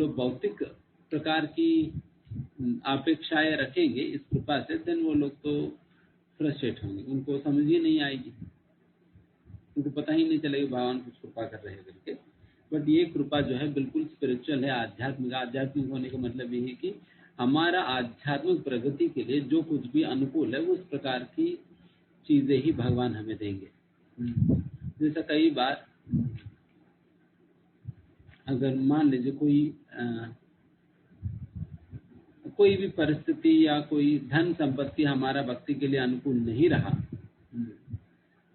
लोग भौतिक प्रकार की अपेक्षाएं रखेंगे इस कृपा से, देन वो लोग तो फ्रस्ट्रेट होंगे, उनको समझ ही नहीं आएगी, उनको पता ही नहीं चलेगा भगवान कुछ कृपा कर रहे हैं करके। बट ये कृपा जो है बिल्कुल स्पिरिचुअल है, आध्यात्मिक। आध्यात्मिक होने का मतलब ये है कि हमारा आध्यात्मिक प्रगति के लिए जो कुछ भी अनुकूल है, उस प्रकार की चीजें ही भगवान हमें देंगे। जैसा कई बार अगर मान लीजिए कोई भी परिस्थिति या कोई धन संपत्ति हमारा भक्ति के लिए अनुकूल नहीं रहा,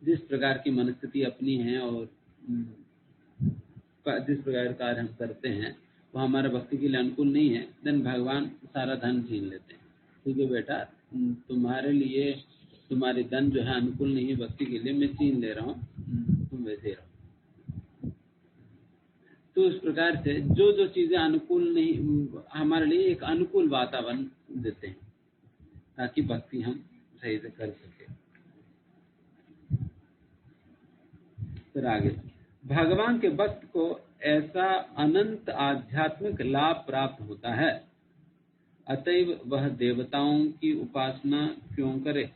जिस प्रकार की मनस्थिति अपनी है और जिस प्रकार कार्य हम करते हैं वो हमारा भक्ति के लिए अनुकूल नहीं है, देन भगवान सारा धन छीन लेते हैं। ठीक है बेटा, तुम्हारे लिए तुम्हारे धन जो है अनुकूल नहीं है भक्ति के लिए, मैं छीन ले रहा हूँ, तुम वैसे रहो। तो इस प्रकार से जो जो चीजें अनुकूल नहीं, हमारे लिए एक अनुकूल वातावरण देते हैं ताकि भक्ति हम सही से कर सके। फिर आगे, भगवान के भक्त को ऐसा अनंत आध्यात्मिक लाभ प्राप्त होता है, अतएव वह देवताओं की उपासना क्यों करे।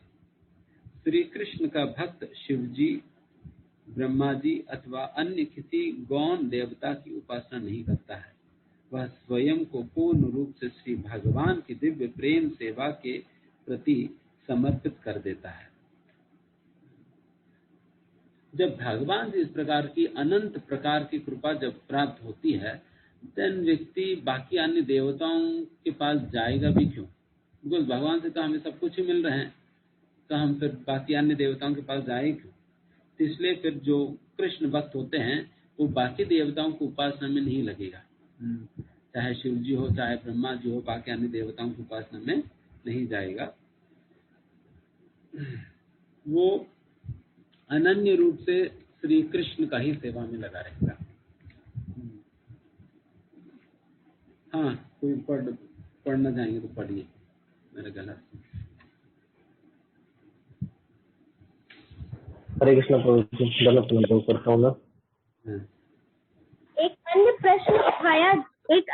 श्री कृष्ण का भक्त शिव जी, ब्रह्मा जी अथवा अन्य किसी गौण देवता की उपासना नहीं करता है, वह स्वयं को पूर्ण रूप से श्री भगवान की दिव्य प्रेम सेवा के प्रति समर्पित कर देता है। जब भगवान से इस प्रकार की अनंत प्रकार की कृपा जब प्राप्त होती है, देन व्यक्ति बाकी अन्य देवताओं के पास जाएगा भी क्यों? बिकॉज भगवान से तो हमें सब कुछ ही मिल रहे हैं, तो हम फिर बाकी अन्य देवताओं के पास जाए क्यों? तो इसलिए फिर जो कृष्ण भक्त होते हैं वो बाकी देवताओं की उपासना में नहीं लगेगा, चाहे शिव जी हो चाहे ब्रह्मा जी हो, बाकी अन्य देवताओं की उपासना में नहीं जाएगा। वो अनन्य रूप से श्री कृष्ण का ही सेवा में लगा रहेगा। हाँ, कोई पढ़ना चाहेंगे तो पढ़िए, मेरा गला। हरे कृष्ण प्रभु जी, गलत नंबर करता हूँ मैं। एक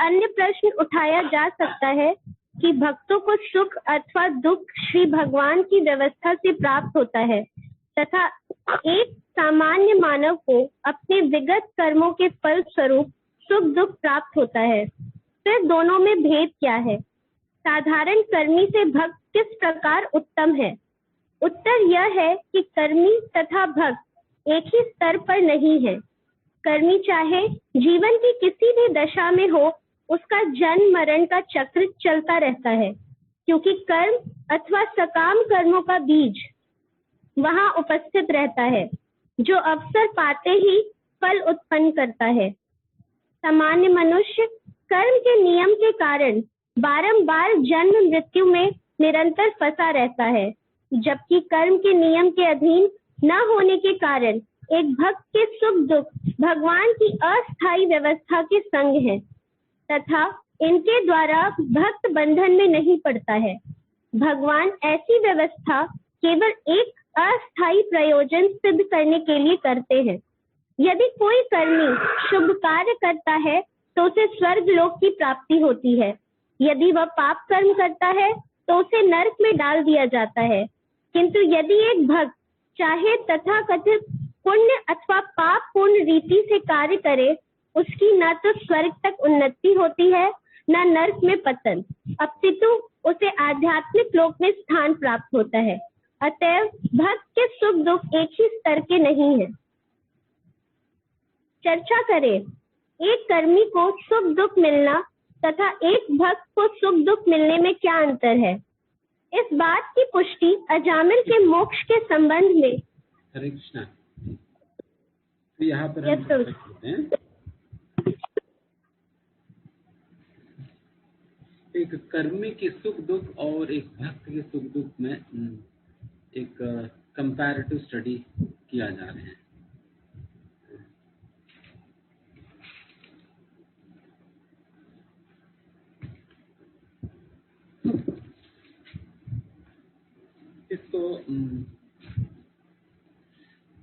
अन्य प्रश्न उठाया जा सकता है कि भक्तों को सुख अथवा दुख श्री भगवान की व्यवस्था से प्राप्त होता है तथा एक सामान्य मानव को अपने विगत कर्मों के फल स्वरूप सुख दुख प्राप्त होता है। फिर दोनों में भेद क्या है? साधारण कर्मी से भक्त किस प्रकार उत्तम है? उत्तर यह है कि कर्मी तथा भक्त एक ही स्तर पर नहीं है। कर्मी चाहे जीवन की किसी भी दशा में हो, उसका जन्म मरण का चक्र चलता रहता है, क्योंकि कर्म अथवा सकाम कर्मों का बीज वहां उपस्थित रहता है, जो अवसर पाते ही फल उत्पन्न करता है। सामान्य मनुष्य कर्म के नियम के कारण बारंबार जन्म मृत्यु में निरंतर फंसा रहता है, जबकि कर्म के नियम के अधीन न होने के कारण एक भक्त के सुख दुख भगवान की अस्थायी व्यवस्था के संग है तथा इनके द्वारा भक्त बंधन में नहीं पड़ता है। भगवान ऐसी व्यवस्था केवल एक अस्थायी प्रयोजन सिद्ध करने के लिए करते हैं। यदि कोई कर्मी शुभ कार्य करता है तो उसे स्वर्ग लोक की प्राप्ति होती है। यदि वह पाप कर्म करता है तो उसे नरक में डाल दिया जाता है। किंतु यदि एक भक्त चाहे तथाकथित पुण्य अथवा पाप पूर्ण रीति से कार्य करे, उसकी न तो स्वर्ग तक उन्नति होती है न नरक में पतन, अपितु उसे आध्यात्मिक लोक में स्थान प्राप्त होता है। अतएव भक्त के सुख दुख एक ही स्तर के नहीं है। चर्चा करें, एक कर्मी को सुख दुख मिलना तथा एक भक्त को सुख दुख मिलने में क्या अंतर है? इस बात की पुष्टि अजामिल के मोक्ष के संबंध में। हरे कृष्णा। तो यहाँ पर हम करते हैं, एक कर्मी के सुख दुख और एक भक्त के सुख दुख में एक कंपैरेटिव स्टडी किया जा रहा है। इसको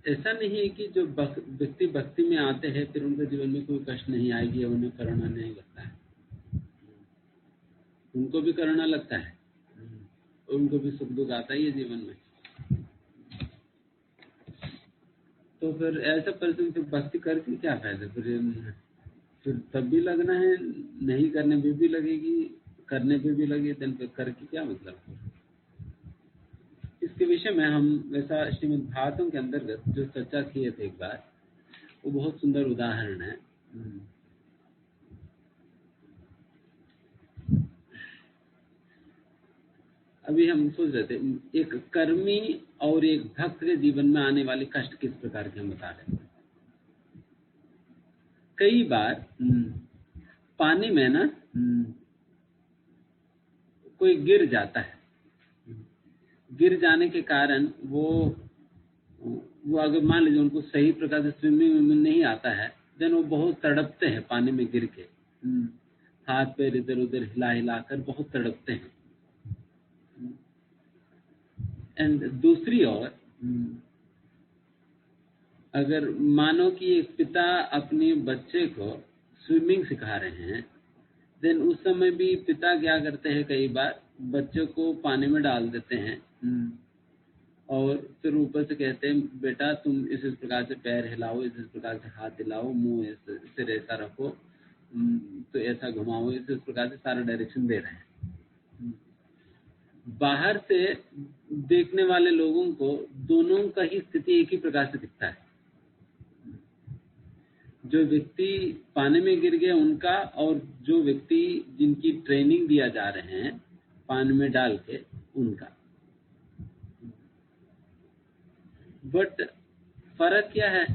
ऐसा नहीं है कि जो व्यक्ति भक्ति में आते हैं फिर उनके जीवन में कोई कष्ट नहीं आएगी या उन्हें करुणा नहीं लगता है। उनको भी करुणा लगता है, उनको भी सुख दुख आता ही है जीवन में। तो फिर ऐसा परिस्थिति फिर भक्ति करके क्या फायदा? फिर तब भी लगना है, नहीं करने पे भी लगेगी, करने पे भी लगे, दिन पे करके क्या मतलब? इसके विषय में हम वैसा श्रीमद् भागवतम के अंतर्गत जो चर्चा किए थे एक बार, वो बहुत सुंदर उदाहरण है। अभी हम सोच रहे थे, एक कर्मी और एक भक्त के जीवन में आने वाले कष्ट किस प्रकार के हम बता रहे थे। कई बार पानी में ना कोई गिर जाता है, गिर जाने के कारण वो अगर मान लीजिए उनको सही प्रकार से स्विमिंग नहीं आता है, देन वो बहुत तड़पते हैं पानी में गिर के, हाथ पैर इधर उधर हिला हिला कर बहुत तड़पते हैं। एंड दूसरी ओर अगर मानो कि एक पिता अपने बच्चे को स्विमिंग सिखा रहे हैं, देन उस समय भी पिता क्या करते हैं, कई बार बच्चे को पानी में डाल देते हैं और फिर ऊपर से कहते हैं बेटा तुम इस प्रकार से पैर हिलाओ, इस प्रकार से हाथ हिलाओ, मुंह सिर ऐसा रखो, तो ऐसा घुमाओ, इस प्रकार से सारा डायरेक्शन दे रहे हैं। बाहर से देखने वाले लोगों को दोनों का ही स्थिति एक ही प्रकार से दिखता है। जो व्यक्ति पानी में गिर गए उनका, और जो व्यक्ति जिनकी ट्रेनिंग दिया जा रहे हैं पानी में डाल के उनका। बट फर्क क्या है?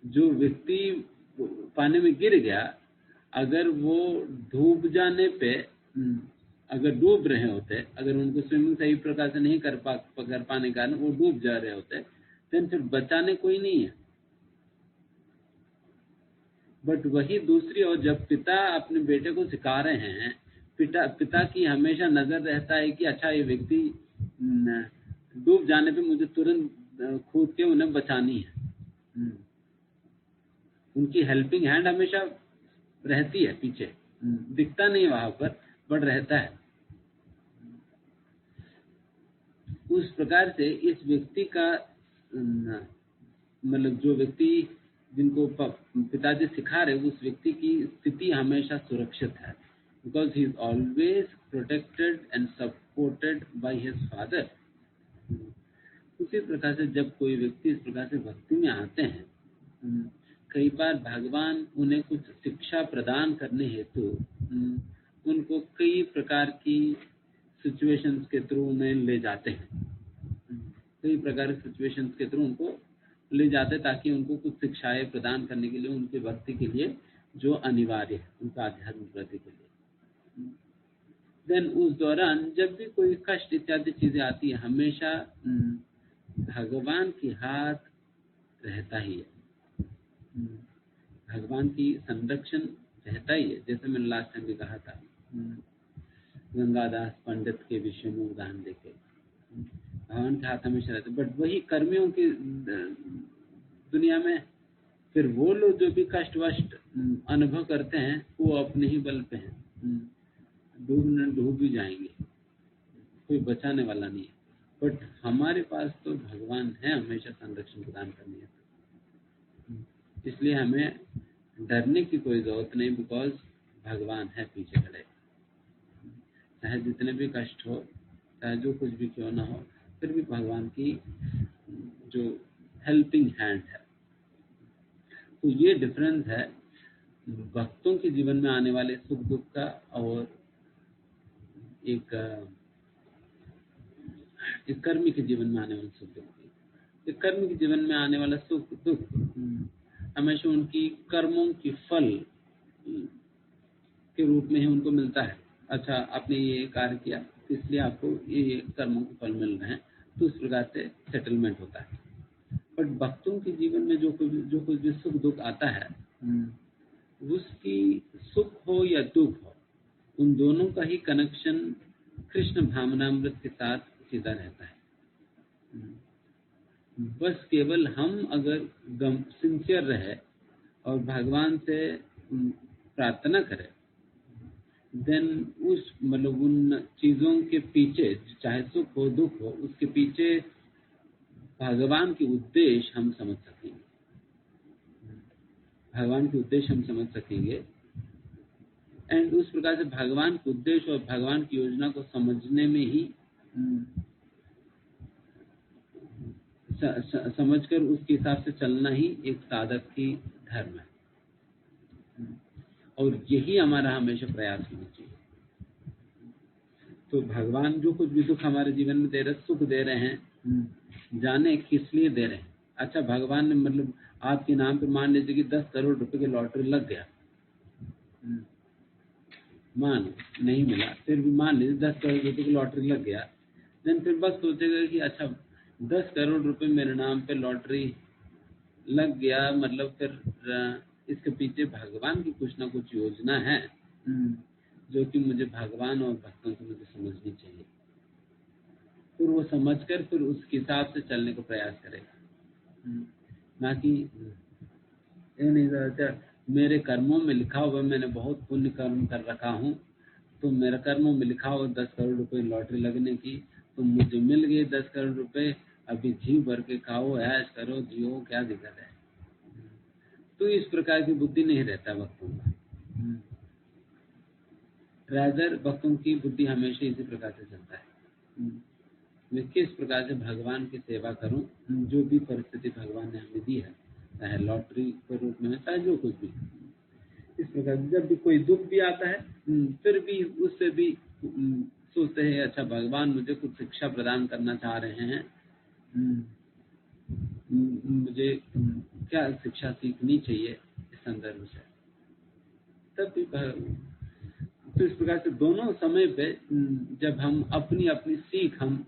जो व्यक्ति पानी में गिर गया, अगर वो डूब जाने पे, अगर डूब रहे होते, अगर उनको स्विमिंग सही प्रकार से नहीं कर पाने के कारण वो डूब जा रहे होते, तो फिर बचाने कोई नहीं है। बट वही दूसरी ओर जब पिता अपने बेटे को सिखा रहे हैं, पिता की हमेशा नजर रहता है कि अच्छा ये व्यक्ति डूब जाने पे मुझे तुरंत कूद के उन्हें बचानी है। उनकी हेल्पिंग हैंड हमेशा रहती है पीछे, दिखता नहीं वहां पर बट रहता है। उस प्रकार से इस व्यक्ति का मतलब जो व्यक्ति जिनको पिताजी सिखा रहे, उस व्यक्ति की स्थिति हमेशा सुरक्षित है, because he is always protected and supported by his father. उसी प्रकार से जब कोई व्यक्ति इस प्रकार से भक्ति में आते हैं, कई बार भगवान उन्हें कुछ शिक्षा प्रदान करने हेतु उनको कई प्रकार की सिचुएशंस के थ्रू उन्हें ले जाते हैं, कई प्रकार की सिचुएशंस के थ्रू उनको ले जाते हैं, ताकि उनको कुछ शिक्षाएं प्रदान करने के लिए, उनके भक्ति के लिए जो अनिवार्य है, उनका आध्यात्मिक प्रगति के लिए। देन उस दौरान जब भी कोई कष्ट इत्यादि चीजें आती है, हमेशा भगवान की हाथ रहता ही है, भगवान की संरक्षण रहता ही है। जैसे मैंने लास्ट टाइम भी कहा था, गंगादास पंडित के विषय में उदाहरण देके, भगवान के हाथ हमेशा रहते। बट वही कर्मियों की दुनिया में फिर वो लोग जो भी कष्ट वष्ट अनुभव करते हैं, वो अपने ही बल पे हैं, डूब भी जाएंगे, कोई बचाने वाला नहीं है। बट हमारे पास तो भगवान है हमेशा संरक्षण प्रदान करने है, इसलिए हमें डरने की कोई जरूरत नहीं, बिकॉज भगवान है पीछे खड़े। चाहे जितने भी कष्ट हो, चाहे जो कुछ भी क्यों ना हो, फिर भी भगवान की जो हेल्पिंग हैंड है। तो ये डिफरेंस है भक्तों के जीवन में आने वाले सुख दुख का और एक कर्मी के जीवन में आने वाले सुख दुख। एक कर्मी के जीवन में आने वाला सुख दुख हमेशा उनकी कर्मों की फल के रूप में ही उनको मिलता है। अच्छा, आपने ये कार्य किया इसलिए आपको ये कर्मों के फल मिल रहे हैं, तो उस प्रकार से सेटलमेंट होता है। बट भक्तों के जीवन में जो कुछ भी सुख दुख आता है, उसकी सुख हो या दुख हो, उन दोनों का ही कनेक्शन कृष्ण भावनामृत के साथ सीधा रहता है। बस केवल हम अगर सिंसियर रहे और भगवान से प्रार्थना करें देन उस मतलब उन चीजों के पीछे, चाहे सुख हो दुख हो, उसके पीछे भगवान के उद्देश्य हम समझ सकेंगे। भगवान के उद्देश्य हम समझ सकेंगे। एंड उस प्रकार से भगवान के उद्देश्य और भगवान की योजना को समझने में ही समझकर उसके हिसाब से चलना ही एक साधक की धर्म है। और यही हमारा हमेशा प्रयास होना चाहिए। तो भगवान जो कुछ भी दुख हमारे जीवन में दे रहे, सुख दे रहे हैं, जाने किस लिए दे रहे हैं। अच्छा, भगवान ने मतलब आपके नाम पे मान लीजिए कि 10 करोड़ रुपए की लॉटरी लग गया, मान नहीं मिला, फिर भी मान लीजिए 10 करोड़ रुपए की लॉटरी लग गया, देन फिर बस सोचेगा कि अच्छा 10 करोड़ रुपए मेरे नाम पे लॉटरी लग गया, मतलब फिर इसके पीछे भगवान की कुछ ना कुछ योजना है जो कि मुझे भगवान और भक्तों से मुझे समझनी चाहिए। फिर वो समझकर फिर उस हिसाब से चलने का प्रयास करेगा, ना कि ये नहीं सोचा मेरे कर्मों में लिखा हुआ मैंने बहुत पुण्य कर्म कर रखा हूँ, तो मेरे कर्मों में लिखा हुआ 10 करोड़ रुपए लॉटरी लगने की, तो मुझे मिल गई 10 करोड़ रुपए, अभी जी भर के खाओ, ऐश करो, जियो, क्या दिक्कत है। तो इस प्रकार की बुद्धि नहीं रहता भक्तों का। रादर भक्तों की बुद्धि हमेशा इसी प्रकार से चलता है, मैं किस प्रकार से भगवान की सेवा करूं, जो भी परिस्थिति भगवान ने हमें दी है, चाहे लॉटरी के रूप में, चाहे जो कुछ भी। इस प्रकार जब भी कोई दुख भी आता है, फिर भी उससे भी सोचते हैं अच्छा भगवान मुझे कुछ शिक्षा प्रदान करना चाह रहे हैं, मुझे क्या शिक्षा सीखनी चाहिए इस संदर्भ से। तब भी तो इस प्रकार से दोनों समय पे जब हम अपनी अपनी सीख हम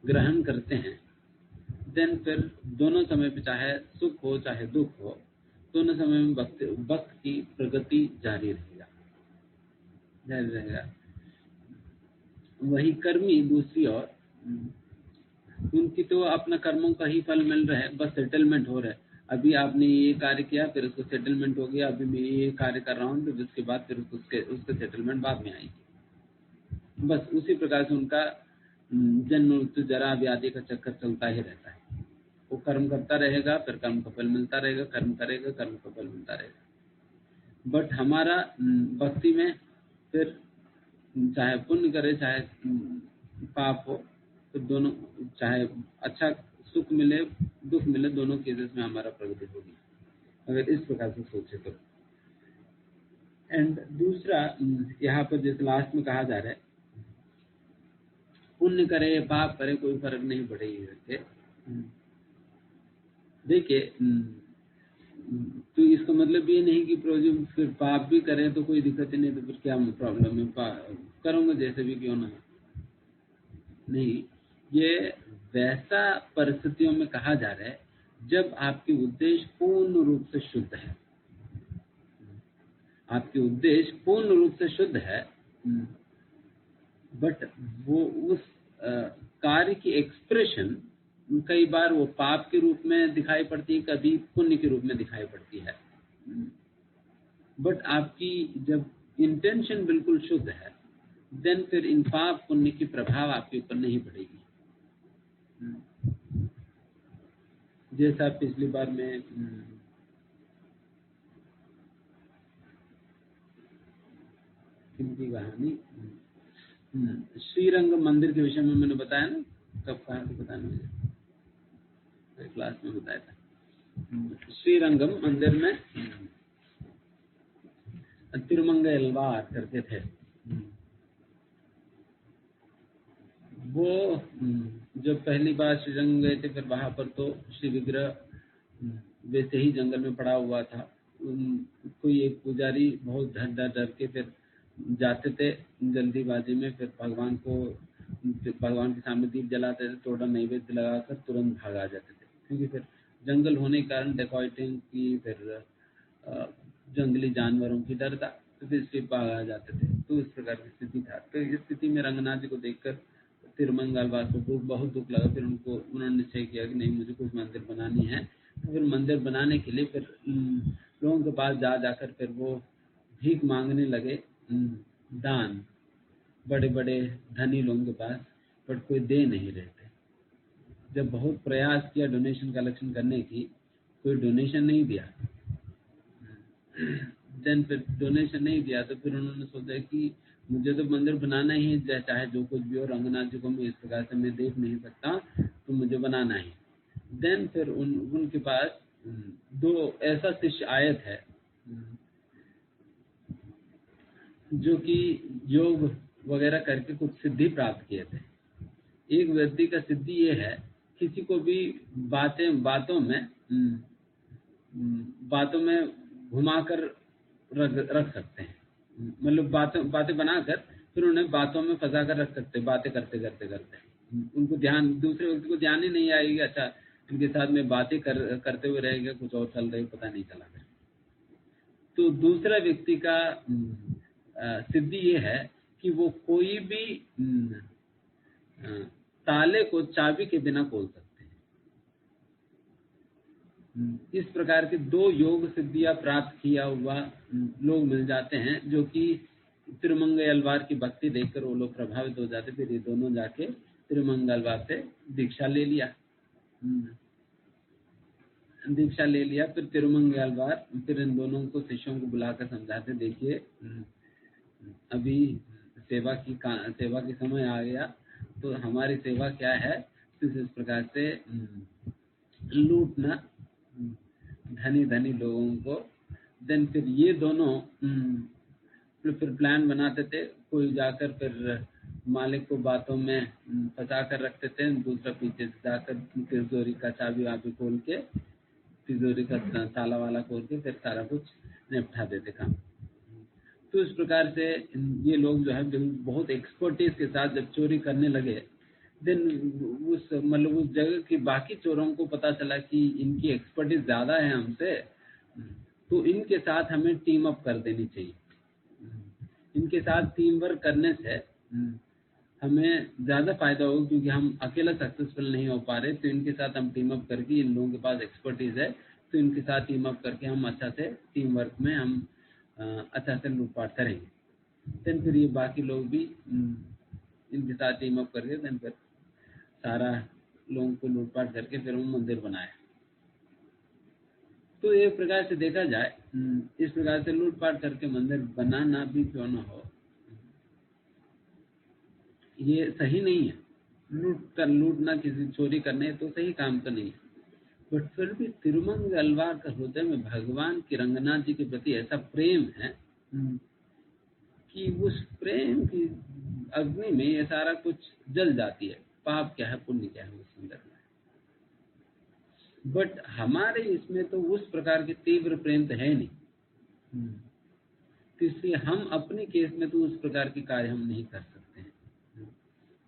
ग्रहण करते हैं, देन फिर दोनों समय पे चाहे सुख हो चाहे दुख हो, दोनों समय में भक्त की प्रगति जारी रहेगा। वही कर्मी दूसरी ओर, उनकी तो अपना कर्मों का ही फल मिल रहा है, बस सेटलमेंट हो रहा है। अभी आपने ये कार्य किया, फिर उसको सेटलमेंट हो गया, अभी मैं ये कार्य कर रहा हूँ, तो उसके बाद फिर उसके सेटलमेंट बाद में आएगी। बस उसी प्रकार से उनका जन्म मृत्यु जरा व्याधि का चक्कर चलता ही रहता है। वो कर्म करता रहेगा, फिर कर्म का फल मिलता रहेगा, कर्म करेगा, कर्म का फल मिलता रहेगा। बट हमारा भक्ति में फिर चाहे पुण्य करे चाहे पाप हो, तो दोनों, चाहे अच्छा सुख मिले दुख मिले, दोनों केसेस में हमारा प्रगति होगी, अगर इस प्रकार से सोचे तो। एंड दूसरा यहाँ पर जैसे लास्ट में कहा जा रहा है, पुण्य करे पाप करे कोई फर्क नहीं पड़ेगी। देखिए, तो इसका मतलब ये नहीं कि प्रोजेक्ट फिर पाप भी करें तो कोई दिक्कत ही नहीं, तो फिर क्या प्रॉब्लम है, करूंगा जैसे भी क्यों ना। नहीं, ये वैसा परिस्थितियों में कहा जा रहा है जब आपकी उद्देश्य पूर्ण रूप से शुद्ध है। आपकी उद्देश्य पूर्ण रूप से शुद्ध है, बट वो उस कार्य की एक्सप्रेशन कई बार वो पाप के रूप में दिखाई पड़ती है, कभी पुण्य के रूप में दिखाई पड़ती है। बट आपकी जब इंटेंशन बिल्कुल शुद्ध है, देन फिर इन पाप पुण्य की प्रभाव आपके ऊपर नहीं पड़ेगी। जैसा पिछली बार में किनकी कहानी, श्रीरंग मंदिर के विषय में मैंने बताया ना, कब कहा तो बताया मुझे, क्लास में बताया था। श्रीरंगम मंदिर में तिरुमंगलवार करते थे, वो जब पहली बार श्रीरंग गए थे, फिर वहां पर तो श्री विग्रह वैसे ही जंगल में पड़ा हुआ था। कोई एक पुजारी बहुत डर के फिर जाते थे जल्दीबाजी में, फिर भगवान के सामने दीप जलाते थे, थोड़ा नैवेद्य लगाकर तुरंत भाग आ जाते थे, क्योंकि फिर जंगल होने के कारण डेकॉइटिंग की, फिर जंगली जानवरों की डर था, तो फिर इसलिए भाग आ जाते थे। तो इस प्रकार की स्थिति था। तो इस स्थिति में रंगनाथ जी को देखकर तिरुमंगलवार को बहुत दुख लगा। फिर उन्होंने निश्चय किया कि नहीं, मुझे कुछ मंदिर बनानी है। तो फिर मंदिर बनाने के लिए फिर लोगों के पास जाकर फिर वो भीख मांगने लगे, दान बड़े बड़े धनी लोगों के पास, बट कोई दे नहीं रहे थे। जब बहुत प्रयास किया डोनेशन कलेक्शन करने की, कोई डोनेशन नहीं दिया। देन फिर डोनेशन नहीं दिया तो फिर उन्होंने सोचा कि मुझे तो मंदिर बनाना ही है, चाहे जो कुछ भी हो, रंगनाथ जी को मैं इस प्रकार से मैं देख नहीं सकता, तो मुझे बनाना ही। देन फिर उनके पास दो ऐसा शिष्य आए थे जो कि योग वगैरह करके कुछ सिद्धि प्राप्त किए थे। एक व्यक्ति का सिद्धि ये है, किसी को भी बातों में घुमाकर रख सकते हैं। मतलब बातें बनाकर फिर उन्हें बातों में फंसा कर रख सकते हैं, बातें करते करते करते। उनको ध्यान, दूसरे व्यक्ति को ध्यान ही नहीं आएगी, अच्छा इनके साथ में बातें करते हुए रहेगा, कुछ और चल रही पता नहीं चला। तो दूसरा व्यक्ति का सिद्धि ये है कि वो कोई भी ताले को चाबी के बिना खोल सकते हैं। इस प्रकार के दो योग सिद्धियां प्राप्त किया हुआ लोग मिल जाते हैं, जो कि तिरुमंगलवार की भक्ति देखकर वो लोग प्रभावित हो जाते। फिर ये दोनों जाके तिरुमंगलवार से दीक्षा ले लिया। फिर तिरुमंगलवार फिर इन दोनों को शिष्यों को बुलाकर समझाते, देखिए अभी सेवा की समय आ गया, तो हमारी सेवा क्या है, इस प्रकार से लूटना धनी लोगों को। देन फिर ये दोनों फिर प्लान बनाते थे, कोई जाकर फिर मालिक को बातों में फंसा कर रखते थे, दूसरा पीछे से जाकर तिजोरी का चाबी वाबी खोल के, तिजोरी का ताला वाला खोल के फिर सारा कुछ निपटा देते काम। तो इस प्रकार से ये लोग जो है बहुत एक्सपर्टीज के साथ जब चोरी करने लगे, देन उस जगह की बाकी चोरों को पता चला कि इनकी एक्सपर्टीज ज्यादा है हमसे, तो इनके साथ हमें टीम अप कर देनी चाहिए। इनके साथ टीम वर्क करने से हमें ज्यादा फायदा होगा, क्योंकि हम अकेला सक्सेसफुल नहीं हो पा रहे। तो इनके साथ हम टीम अप करके, इन लोगों के पास एक्सपर्टीज है, तो इनके साथ टीम अप करके हम अच्छा से टीम वर्क में हम अच्छा से लूटपाट करेंगे। देन फिर ये बाकी लोग भी इनके साथ टीम अप करके देन फिर सारा लोगों को लूटपाट करके फिर वो मंदिर बनाया। तो एक प्रकार से देखा जाए, इस प्रकार से लूटपाट करके मंदिर बनाना भी क्यों न हो, ये सही नहीं है। लूटना, किसी चोरी करने, तो सही काम तो नहीं है। बट फिर भी तिरुमंगलवार का हृदय में भगवान की, रंगनाथ जी के प्रति ऐसा प्रेम है कि उस प्रेम की अग्नि में ये सारा कुछ जल जाती है। पाप क्या है, पुण्य क्या है, उस अंदर में। बट हमारे इसमें तो उस प्रकार की तीव्र प्रेम तो है नहीं, तो इसलिए हम अपने केस में तो उस प्रकार के कार्य हम नहीं कर सकते हैं।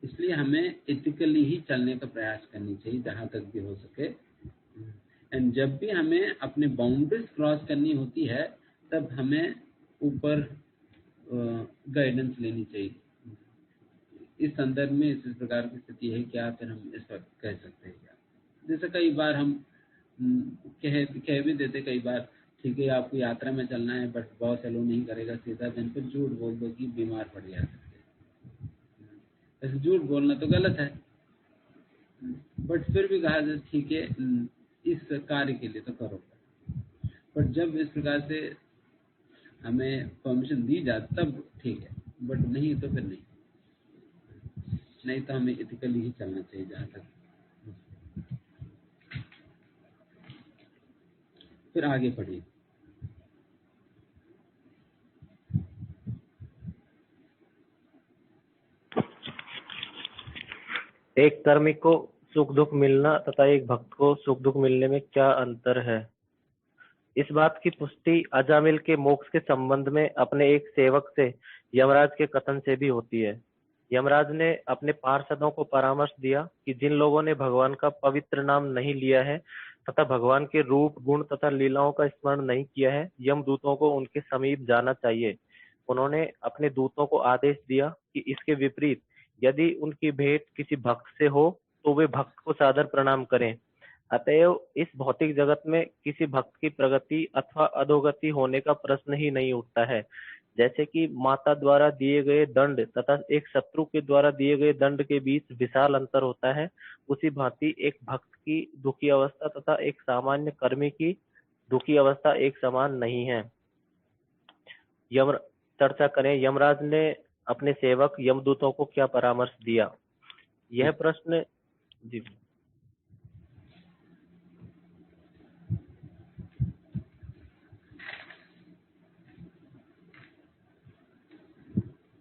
इसलिए हमें एथिकली ही चलने का प्रयास करनी चाहिए जहां तक भी हो सके। एंड जब भी हमें अपने बाउंड्रीज क्रॉस करनी होती है, तब हमें ऊपर गाइडेंस लेनी चाहिए। इस संदर्भ में इस प्रकार की स्थिति है, क्या फिर हम इस पर कह सकते हैं क्या? जैसे कई बार हम कह भी देते, कई बार ठीक है आपको यात्रा में चलना है, बट बॉस अलो नहीं करेगा, सीधा दिन फिर झूठ बोल दो कि बीमार पड़ जा सकते। ऐसे झूठ बोलना तो गलत है, बट फिर भी कहा जाए ठीक है इस कार्य के लिए तो करो। बट जब इस प्रकार से हमें परमिशन दी जाए तब ठीक है, बट नहीं तो फिर नहीं तो हमें एथिकली ही चलना चाहिए जहां तक। फिर आगे पढ़िए। एक कर्मी को सुख दुख मिलना तथा एक भक्त को सुख दुख मिलने में क्या अंतर है? इस बात की पुष्टि अजामिल के मोक्ष के संबंध में अपने एक सेवक से यमराज के कथन से भी होती है। यमराज ने अपने पार्षदों को परामर्श दिया कि जिन लोगों ने भगवान का पवित्र नाम नहीं लिया है तथा भगवान के रूप, गुण तथा लीलाओं का स्मरण नहीं किया है, यमदूतों को उनके समीप जाना चाहिए। उन्होंने अपने दूतों को आदेश दिया कि इसके विपरीत यदि उनकी भेंट किसी भक्त से हो तो वे भक्त को सादर प्रणाम करें। अतएव इस भौतिक जगत में किसी भक्त की प्रगति अथवा अधोगति होने का प्रश्न ही नहीं उठता है, जैसे कि माता द्वारा दिए गए दंड तथा एक शत्रु के द्वारा दिए गए दंड के बीच विशाल अंतर होता है, उसी भांति एक भक्त की दुखी अवस्था तथा एक सामान्य कर्मी की दुखी अवस्था एक समान नहीं है। यम चर्चा करें, यमराज ने अपने सेवक यमदूतों को क्या परामर्श दिया? यह प्रश्न जी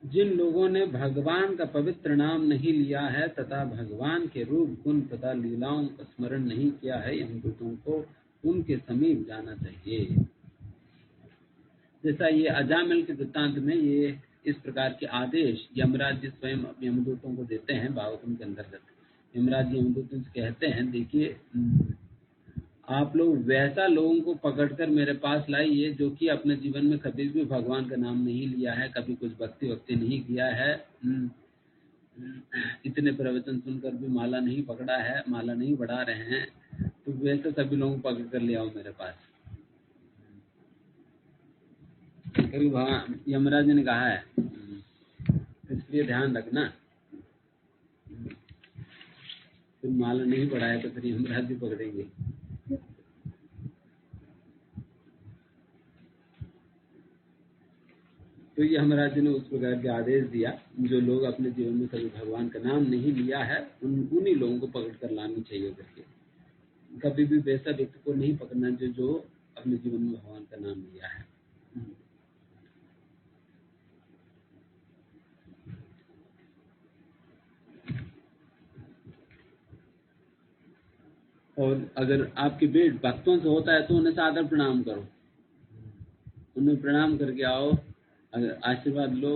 जिन लोगों ने भगवान का पवित्र नाम नहीं लिया है तथा भगवान के रूप गुण तथा लीलाओं का स्मरण नहीं किया है, यमदूतों को उनके समीप जाना चाहिए। जैसा ये अजामिल के वृत्तांत में ये इस प्रकार के आदेश यमराज जी स्वयं यमदूतों को देते हैं। भागवतम के अंतर्गत यमराज जी यमदूतों से कहते हैं, देखिए आप लोग वैसा लोगों को पकड़कर मेरे पास लाइए जो कि अपने जीवन में कभी भी भगवान का नाम नहीं लिया है, कभी कुछ भक्ति नहीं किया है, इतने प्रवचन सुनकर भी माला नहीं पकड़ा है, माला नहीं बढ़ा रहे हैं, तो वैसे सभी लोगों को पकड़ कर ले आओ मेरे पास। यमराज ने कहा है, इसलिए ध्यान रखना, फिर माला नहीं बढ़ाया तो फिर यमराज भी पकड़ेंगे। तो ये यमराज ने उस प्रकार के आदेश दिया, जो लोग अपने जीवन में कभी भगवान का नाम नहीं लिया है उन्हीं लोगों को पकड़ कर लानी चाहिए करके। कभी भी वैसा व्यक्ति को नहीं पकड़ना जो अपने जीवन में भगवान का नाम लिया है। और अगर आपकी भेंट भक्तों से होता है तो उन्हें सादर प्रणाम करो, उन्हें प्रणाम करके आओ, अगर आशीर्वाद लो।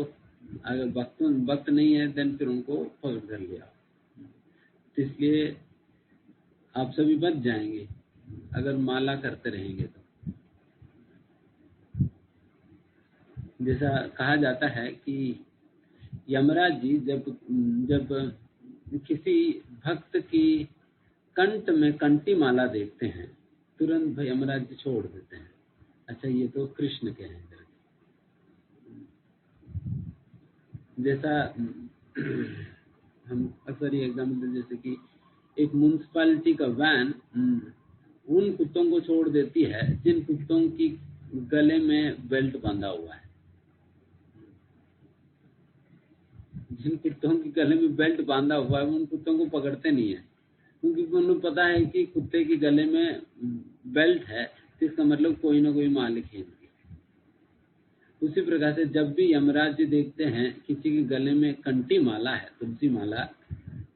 अगर भक्त नहीं है देन फिर उनको पकड़ कर ले आओ। तो इसलिए आप सभी बच जाएंगे अगर माला करते रहेंगे तो। जैसा कहा जाता है कि यमराज जी जब किसी भक्त की कंठ में कंठी माला देखते हैं, तुरंत यमराज जी छोड़ देते हैं। अच्छा, ये तो कृष्ण के हैं। जैसा हम अक्सर ये एग्जाम्पल, जैसे कि एक म्युनिसिपैलिटी का वैन उन कुत्तों को छोड़ देती है जिन कुत्तों की गले में बेल्ट बांधा हुआ है। जिन कुत्तों के गले में बेल्ट बांधा हुआ है उन कुत्तों को पकड़ते नहीं है, क्योंकि उन्हें पता है कि कुत्ते के गले में बेल्ट है तो इसका मतलब कोई ना कोई मालिक है। उसी प्रकार से जब भी यमराज जी देखते हैं किसी के गले में कंठी माला है, तुलसी माला,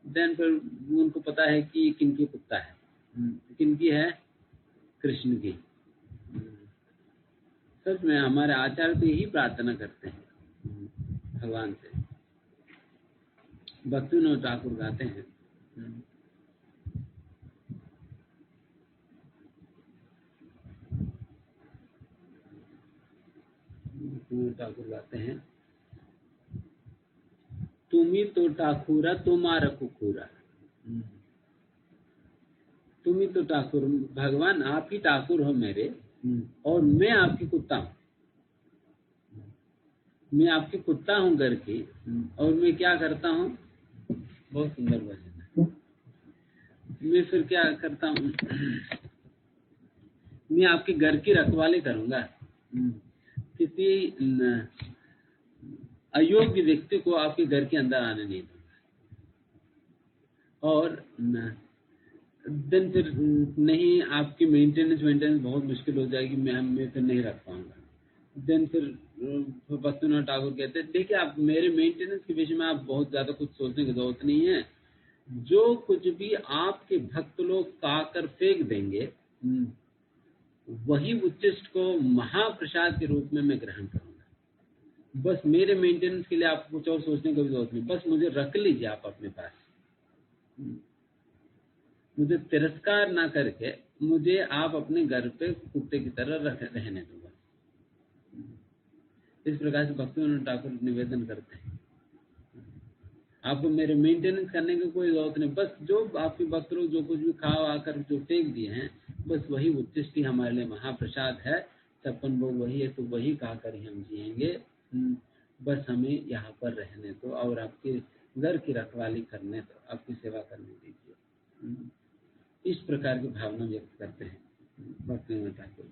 देन फिर उनको पता है कि किनकी कुत्ता है, किनकी है, कृष्ण की। सच में हमारे आचार्य तो यही प्रार्थना करते हैं भगवान से। भक्तिविनोद ठाकुर गाते हैं, ठाकुर गाते हैं, तुम्ही तो ठाकुरा तुम्हारा कुकुरा। तुम्ही तो ठाकुर, भगवान आप ही ठाकुर हो मेरे, और मैं आपकी कुत्ता हूँ। मैं आपकी कुत्ता हूँ घर की, और मैं क्या करता हूँ, बहुत सुंदर भजन है। मैं फिर क्या करता हूँ, मैं आपके घर की रखवाली करूंगा, किसी अयोग्य व्यक्ति को आपके घर के अंदर आने नहीं दूंगा। और दिन फिर नहीं, आपकी मेंटेनेंस बहुत मुश्किल हो जाएगी, मैं फिर नहीं रख पाऊंगा। देन फिर भक्तिविनोद ठाकुर कहते हैं, देखिए आप मेरे मेंटेनेंस के विषय में आप बहुत ज्यादा कुछ सोचने की जरूरत नहीं है। जो कुछ भी आपके भक्त लोग खाकर फेंक देंगे, वही उच्चिष्ट को महाप्रसाद के रूप में मैं ग्रहण करूंगा। बस मेरे मेंटेनेंस के लिए आपको कुछ और सोचने की जरूरत नहीं, बस मुझे रख लीजिए आप अपने पास। मुझे तिरस्कार ना करके मुझे आप अपने घर पे कुत्ते की तरह रहने दूंगा। इस प्रकार से भक्तिविनोद ठाकुर निवेदन करते हैं, आपको मेरे मेंटेनेंस करने की कोई जरूरत नहीं, बस जो आपके भक्त लोग जो कुछ भी खाओ आकर जो फेंक दिए हैं, बस वही उच्चिष्टि हमारे लिए महाप्रसाद है। 56 भोग वही है, तो वही खाकर ही हम जिएंगे। बस हमें यहाँ पर रहने दो और आपके घर की रखवाली करने दो, आपकी सेवा करने दीजिए। इस प्रकार की भावना व्यक्त करते हैं भक्तिविनोद ठाकुर।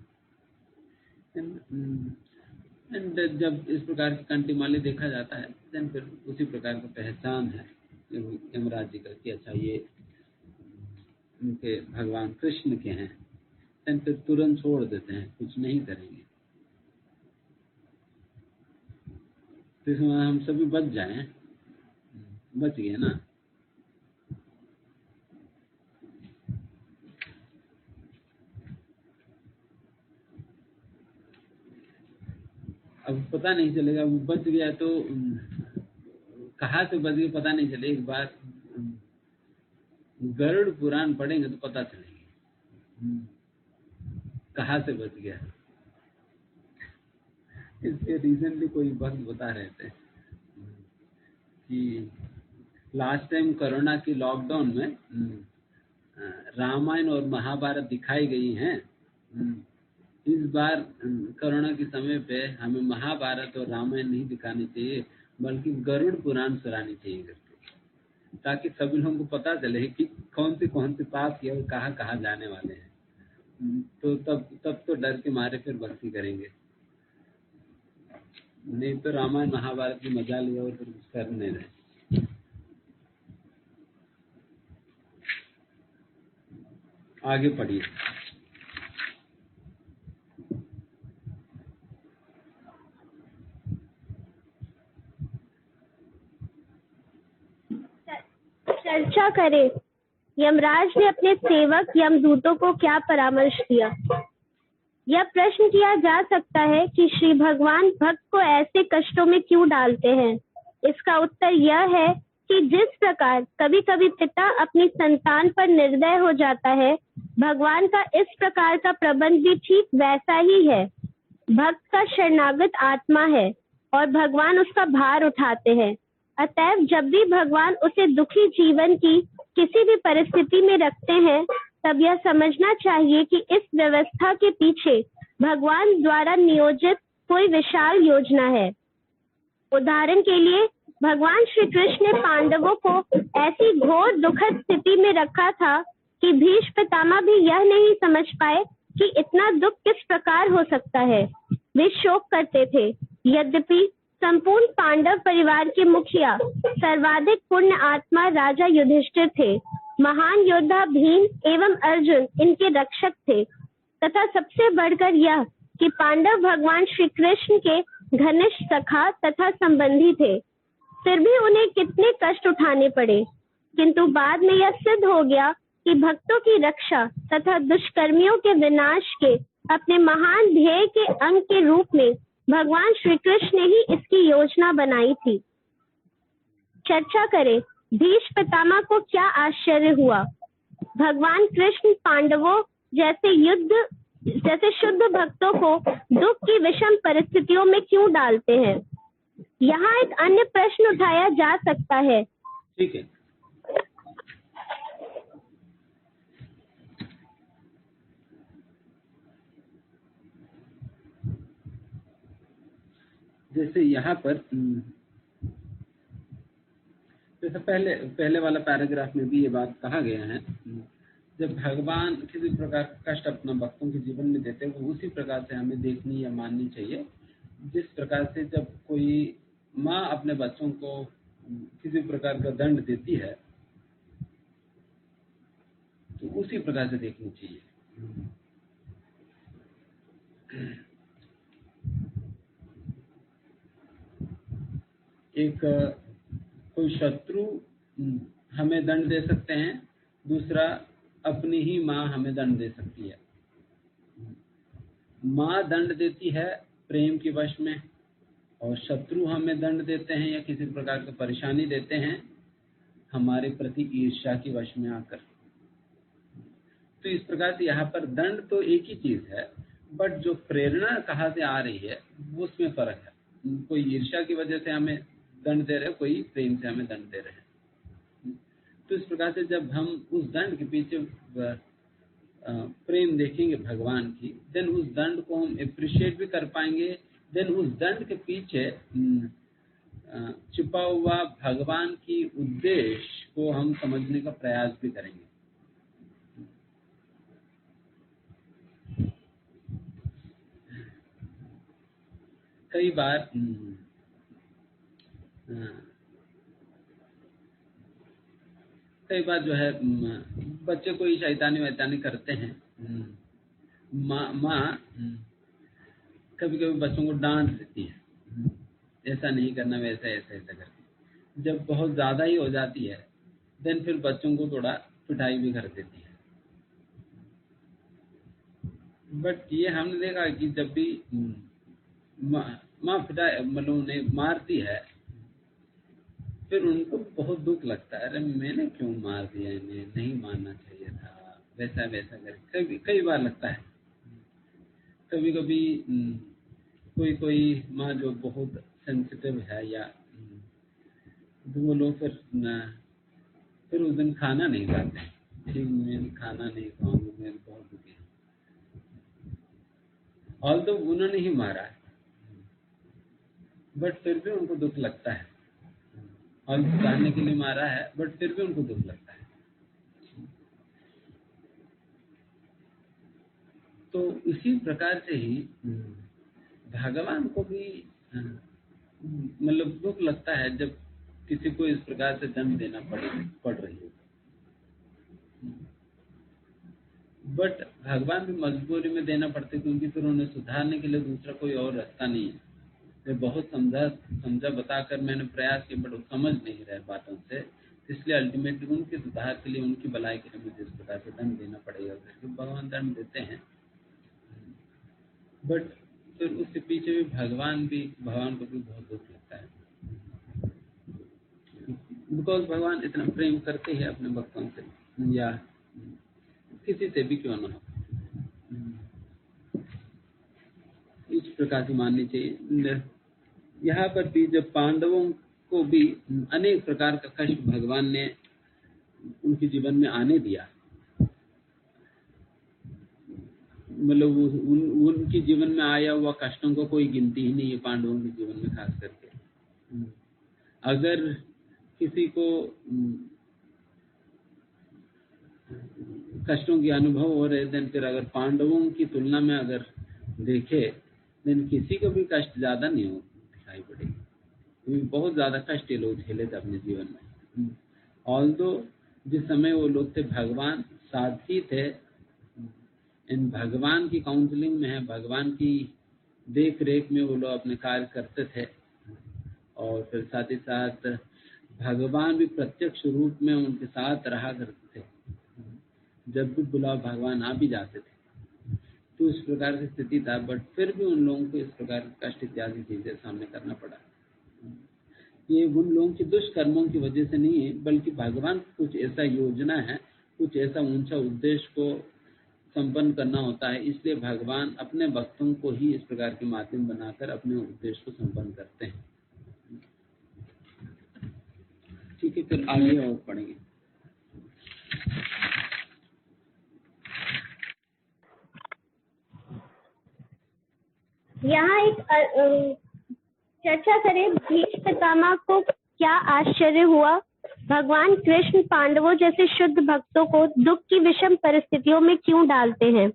एंड जब इस प्रकार की कंठीमाली देखा जाता है, देन फिर उसी प्रकार की पहचान है यमराज जी का कि अच्छा ये उनके भगवान कृष्ण के हैं, देन फिर तुरंत छोड़ देते हैं, कुछ नहीं करेंगे। तो इसमें हम सभी बच जाएं, बच गए ना। अब पता नहीं चलेगा, वो बच गया तो कहाँ से बच गया पता नहीं चले। एक बार गरुड़ पुराण पढ़ेंगे तो पता चलेगा कहाँ से बच गया। इसके रिसेंटली कोई भक्त बता रहे थे कि लास्ट टाइम कोरोना की लॉकडाउन में रामायण और महाभारत दिखाई गई हैं। इस बार कोरोना के समय पे हमें महाभारत और रामायण नहीं दिखानी चाहिए, बल्कि गरुड़ पुराण सुनानी चाहिए करके, ताकि सभी लोगों को पता चले कि कौन से पाप किए और कहाँ कहाँ जाने वाले हैं। तो तब तो डर के मारे फिर भक्ति करेंगे, नहीं तो रामायण महाभारत की मजा लिया और फिर कुछ कर नहीं रहे। आगे पढ़िए। चर्चा करें। यमराज ने अपने सेवक यमदूतों को क्या परामर्श दिया? यह प्रश्न किया जा सकता है कि श्री भगवान भक्त को ऐसे कष्टों में क्यों डालते हैं। इसका उत्तर यह है कि जिस प्रकार कभी कभी पिता अपनी संतान पर निर्दय हो जाता है, भगवान का इस प्रकार का प्रबंध भी ठीक वैसा ही है। भक्त का शरणागत आत्मा है और भगवान उसका भार उठाते हैं। अतएव जब भी भगवान उसे दुखी जीवन की किसी भी परिस्थिति में रखते हैं, तब यह समझना चाहिए कि इस व्यवस्था के पीछे भगवान द्वारा नियोजित कोई विशाल योजना है। उदाहरण के लिए, भगवान श्री कृष्ण ने पांडवों को ऐसी घोर दुखद स्थिति में रखा था कि भीष्म पितामह भी यह नहीं समझ पाए कि इतना दुख किस प्रकार हो सकता है। वे शोक करते थे। यद्यपि संपूर्ण पांडव परिवार के मुखिया सर्वाधिक पुण्य आत्मा राजा युधिष्ठिर थे, महान योद्धा भीम एवं अर्जुन इनके रक्षक थे, तथा सबसे बढ़कर यह कि पांडव भगवान श्री कृष्ण के घनिष्ठ सखा तथा संबंधी थे, फिर भी उन्हें कितने कष्ट उठाने पड़े। किंतु बाद में यह सिद्ध हो गया कि भक्तों की रक्षा तथा दुष्कर्मियों के विनाश के अपने महान ध्येय के अंग के रूप में भगवान श्री कृष्ण ने ही इसकी योजना बनाई थी। चर्चा करें, भीष्म पितामह को क्या आश्चर्य हुआ। भगवान कृष्ण पांडवों जैसे शुद्ध भक्तों को दुख की विषम परिस्थितियों में क्यों डालते हैं। यहाँ एक अन्य प्रश्न उठाया जा सकता है। ठीक है, जैसे यहाँ पर जैसे पहले वाला पैराग्राफ में भी ये बात कहा गया है, जब भगवान किसी प्रकार का कष्ट अपना भक्तों के जीवन में देते हैं, वो उसी प्रकार से हमें देखनी या माननी चाहिए। जिस प्रकार से जब कोई माँ अपने बच्चों को किसी प्रकार का दंड देती है, तो उसी प्रकार से देखनी चाहिए। एक कोई शत्रु हमें दंड दे सकते हैं, दूसरा अपनी ही माँ हमें दंड दे सकती है। माँ दंड देती है प्रेम के वश में, और शत्रु हमें दंड देते हैं या किसी प्रकार की परेशानी देते हैं हमारे प्रति ईर्ष्या की वश में आकर। तो इस प्रकार से यहाँ पर दंड तो एक ही चीज है, बट जो प्रेरणा कहाँ से आ रही है वो उसमें फर्क है। कोई ईर्ष्या की वजह से हमें दंड दे रहे, कोई प्रेम से हमें दंड दे रहे हैं। तो इस प्रकार से जब हम उस दंड के पीछे प्रेम देखेंगे भगवान की, देन उस दंड को हम अप्रिशिएट भी कर पाएंगे देन उस दंड के पीछे छुपा हुआ भगवान की उद्देश्य को हम समझने का प्रयास भी करेंगे। कई बार जो है बच्चे कोई शैतानी वैतानी करते हैं। माँ कभी कभी बच्चों को डांट देती है, ऐसा नहीं करना, वैसा ऐसा ऐसा करके। जब बहुत ज्यादा ही हो जाती है देन फिर बच्चों को थोड़ा पिटाई भी कर देती है। बट ये हमने देखा कि जब भी माँ पिटाई मतलब उन्हें मारती है फिर उनको बहुत दुख लगता है, अरे मैंने क्यों मार दिया, इन्हें नहीं मारना चाहिए था, वैसा वैसा करके कई बार लगता है। कभी कभी कोई माँ जो बहुत सेंसिटिव है या वो लोग फिर उस दिन खाना नहीं खाते, ठीक मैं खाना नहीं खाऊंगी, मैं बहुत दुखी हूँ। ऑल्दो उन्होंने ही मारा है बट फिर भी उनको दुख लगता है, और सुधारने के लिए मारा है बट फिर भी उनको दुख लगता है। तो इसी प्रकार से ही भगवान को भी मतलब दुख लगता है जब किसी को इस प्रकार से दंड देना पड़ रही हो। बट भगवान भी मजबूरी में देना पड़ते क्योंकि फिर उन्हें सुधारने के लिए दूसरा कोई और रास्ता नहीं है। मैं बहुत समझा बताकर मैंने प्रयास किया बट वो समझ नहीं रहे बातों से, इसलिए अल्टीमेटली उनके सुधार के लिए, उनकी भलाई के लिए मुझे इस प्रकार से दंड देना पड़ेगा। भगवान दंड देते हैं बट फिर उसके पीछे भी भगवान को भी बहुत दुख लगता है, बिकॉज भगवान इतना प्रेम करते हैं अपने भक्तों से या किसी से भी क्यों ना हो। इस प्रकार से माननी चाहिए। यहाँ पर भी जब पांडवों को भी अनेक प्रकार का कष्ट भगवान ने उनके जीवन में आने दिया, मतलब उनके जीवन में आया हुआ कष्टों को कोई गिनती ही नहीं है पांडवों के जीवन में खास करके। अगर किसी को कष्टों के अनुभव हो रहे देन फिर अगर पांडवों की तुलना में अगर देखे देन किसी को भी कष्ट ज्यादा नहीं हो दिखाई पड़ेगी, क्योंकि बहुत ज्यादा कष्ट ये लोग झेले थे अपने जीवन में। ऑल्दो जिस समय वो लोग थे भगवान साथी थे, इन भगवान की काउंसलिंग में है, भगवान की देख रेख में वो लोग अपने कार्य करते थे, और फिर साथ ही साथ भगवान भी प्रत्यक्ष रूप में उनके साथ रहा करते थे। जब भी बुलाओ भगवान आ भी जाते थे, तो इस प्रकार की स्थिति था। बट फिर भी उन लोगों को इस प्रकार के कष्ट इत्यादि चीजें सामने करना पड़ा। ये उन लोगों के दुष्कर्मों की वजह से नहीं है, बल्कि भगवान कुछ ऐसा योजना है, कुछ ऐसा ऊंचा उद्देश्य को संपन्न करना होता है, इसलिए भगवान अपने भक्तों को ही इस प्रकार के माध्यम बनाकर अपने उद्देश्य को संपन्न करते हैं। ठीक है, फिर आगे और पढ़ेंगे। यहाँ एक चर्चा करें, भीष्म पितामह को क्या आश्चर्य हुआ, भगवान कृष्ण पांडवों जैसे शुद्ध भक्तों को दुख की विषम परिस्थितियों में क्यों डालते हैं।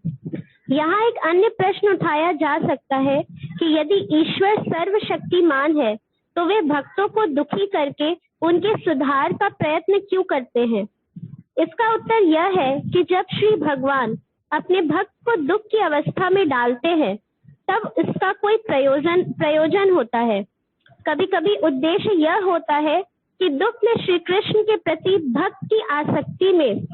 यहाँ एक अन्य प्रश्न उठाया जा सकता है कि यदि ईश्वर सर्वशक्तिमान है तो वे भक्तों को दुखी करके उनके सुधार का प्रयत्न क्यों करते हैं। इसका उत्तर यह है कि जब श्री भगवान अपने भक्त को दुख की अवस्था में डालते हैं तब इसका कोई प्रयोजन होता है। कभी कभी उद्देश्य यह होता है कि दुख में श्री कृष्ण के प्रति भक्त की आसक्ति में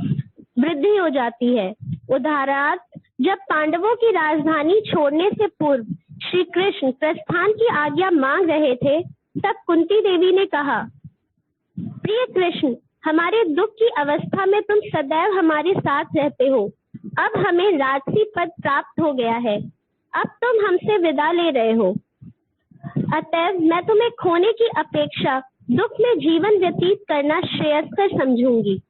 वृद्धि हो जाती है। उदाहरणार्थ, जब पांडवों की राजधानी छोड़ने से पूर्व श्री कृष्ण प्रस्थान की आज्ञा मांग रहे थे, तब कुंती देवी ने कहा, प्रिय कृष्ण, हमारे दुख की अवस्था में तुम सदैव हमारे साथ रहते हो। अब हमें राजसी पद प्राप्त हो गया है, अब तुम हमसे विदा ले रहे हो, अतएव मैं तुम्हें खोने की अपेक्षा दुख में जीवन व्यतीत करना श्रेयस्कर समझूंगी।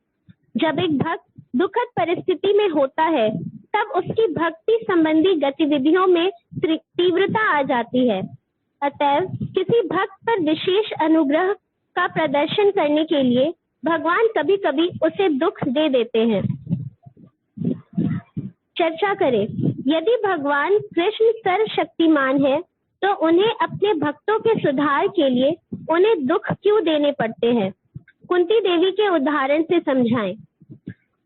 जब एक भक्त दुखद परिस्थिति में होता है तब उसकी भक्ति संबंधी गतिविधियों में तीव्रता आ जाती है। अतएव किसी भक्त पर विशेष अनुग्रह का प्रदर्शन करने के लिए भगवान कभी कभी उसे दुख दे देते हैं। चर्चा करें, यदि भगवान कृष्ण सर्वशक्तिमान है तो उन्हें अपने भक्तों के सुधार के लिए उन्हें दुख क्यों देने पड़ते हैं? कुंती देवी के उदाहरण से समझाएं।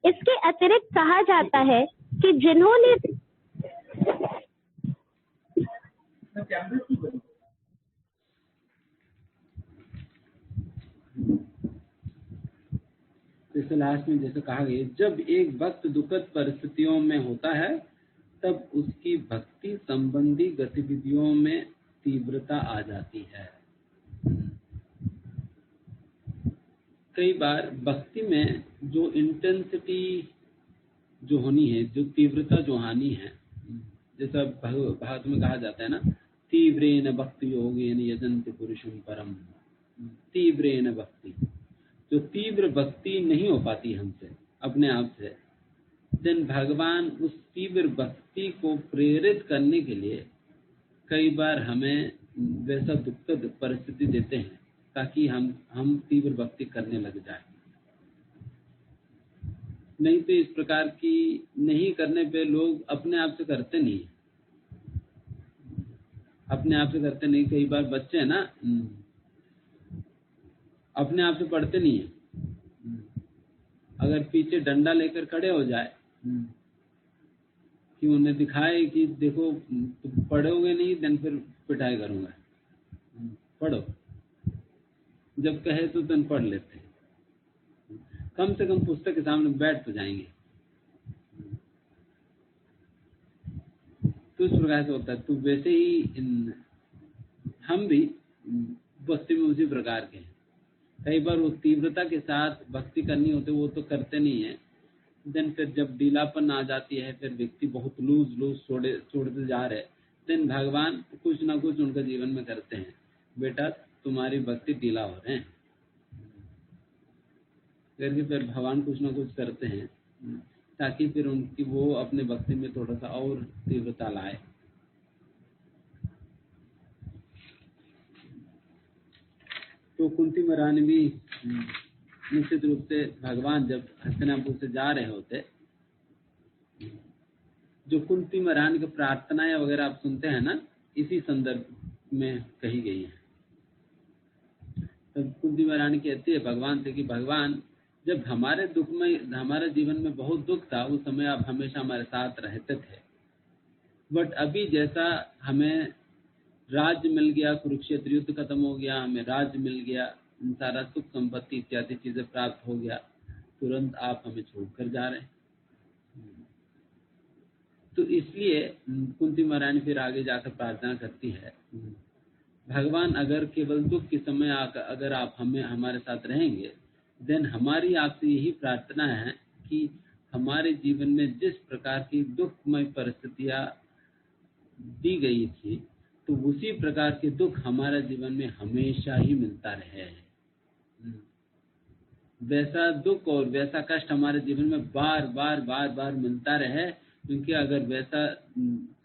इसके अतिरिक्त कहा जाता है कि जिन्होंने जैसे लास्ट में जैसे कहा गया, जब एक भक्त दुखद परिस्थितियों में होता है तब उसकी भक्ति संबंधी गतिविधियों में तीव्रता आ जाती है। कई बार भक्ति में जो इंटेंसिटी जो होनी है, जो तीव्रता जो हानि है, जैसा भागवत में कहा जाता है ना, तीव्रेन भक्ति योगेन यजन्ति पुरुषं परम। तीव्रेन भक्ति, जो तीव्र भक्ति नहीं हो पाती हमसे अपने आप से, देन भगवान उस तीव्र भक्ति को प्रेरित करने के लिए कई बार हमें वैसा दुखद परिस्थिति देते हैं ताकि हम तीव्र भक्ति करने लग जाए। नहीं तो इस प्रकार की नहीं करने पे लोग अपने आप से करते नहीं, अपने आप से करते नहीं। कई बार बच्चे है ना, अपने आप से पढ़ते नहीं है। अगर पीछे डंडा लेकर खड़े हो जाए कि उन्हें दिखाए कि देखो पढ़ोगे नहीं, देन फिर पिटाई करूंगा, पढ़ो, जब कहे तो दिन पढ़ लेते हैं। कम से कम पुस्तक के सामने बैठ तो जाएंगे। तो इस प्रकार से होता है। तो वैसे ही हम भी बस्ती में उसी प्रकार के हैं। कई बार वो तीव्रता के साथ भक्ति करनी होती है, वो तो करते नहीं है। देन फिर जब ढीलापन आ जाती है, फिर व्यक्ति बहुत लूज छोड़ते जा रहे, देन भगवान कुछ ना कुछ उनका जीवन में करते हैं, बेटा तुम्हारी भक्ति ढीला हो रहे हैं करके फिर भगवान कुछ ना कुछ करते हैं ताकि फिर उनकी वो अपने भक्ति में थोड़ा सा और तीव्रता लाए। तो कुंती महारानी भी निश्चित रूप से भगवान जब हस्तिनापुर से जा रहे होते, जो कुंती महारानी की प्रार्थनाएं वगैरह आप सुनते हैं ना, इसी संदर्भ में कही गई है। तब कुंती महारानी कहती है भगवान से कि भगवान, जब हमारे दुख में, हमारे जीवन में बहुत दुख था, उस समय आप हमेशा हमारे साथ रहते थे। बट अभी जैसा हमें राज्य मिल गया, कुरुक्षेत्र युद्ध खत्म हो गया, हमें राज्य मिल गया, सारा सुख संपत्ति इत्यादि चीजें प्राप्त हो गया, तुरंत आप हमें छोड़कर जा रहे हैं। तो इसलिए कुंती महारानी फिर आगे जाकर प्रार्थना करती है, भगवान अगर केवल दुख के समय अगर आप हमारे साथ रहेंगे, देन हमारी आपसे यही प्रार्थना है कि हमारे जीवन में जिस प्रकार की दुखमय परिस्थितियां दी गई थी, तो उसी प्रकार के दुख हमारे जीवन में हमेशा ही मिलता रहे। वैसा दुख और वैसा कष्ट हमारे जीवन में बार बार मिलता रहे, क्योंकि अगर वैसा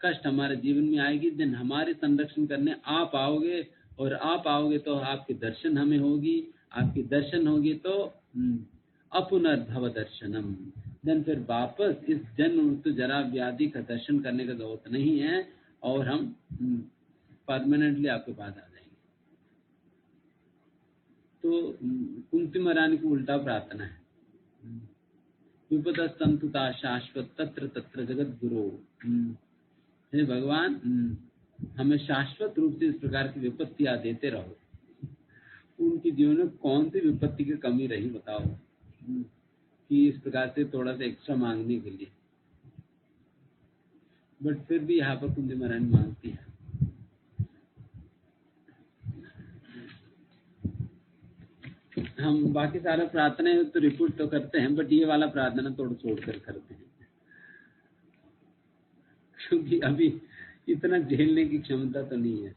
कष्ट हमारे जीवन में आएगी, देन हमारे संरक्षण करने आप आओगे, और आप आओगे तो आपके दर्शन हमें होगी, आपके दर्शन होगी तो अपुनर्भव दर्शनम, देन फिर वापस इस जन्म मृत्यु जरा व्याधि का दर्शन करने का जरूरत नहीं है, और हम परमानेंटली आपके पास आ जाएंगे। तो कुंती महारानी की उल्टा प्रार्थना है, विपदस्तंतुता शाश्वत तत्र तत्र जगत गुरु। हे भगवान, हमें शाश्वत रूप से इस प्रकार की विपत्तियां देते रहो। उनके जीवन में कौन सी विपत्ति की कमी रही बताओ कि इस प्रकार से थोड़ा सा एक्स्ट्रा मांगने के लिए। बट फिर भी यहाँ पर कुंती महारानी मांगती है। हम बाकी सारा प्रार्थना तो रिपोर्ट तो करते हैं, बट ये वाला प्रार्थना थोड़ा छोड़कर करते हैं, क्योंकि अभी इतना झेलने की क्षमता तो नहीं है।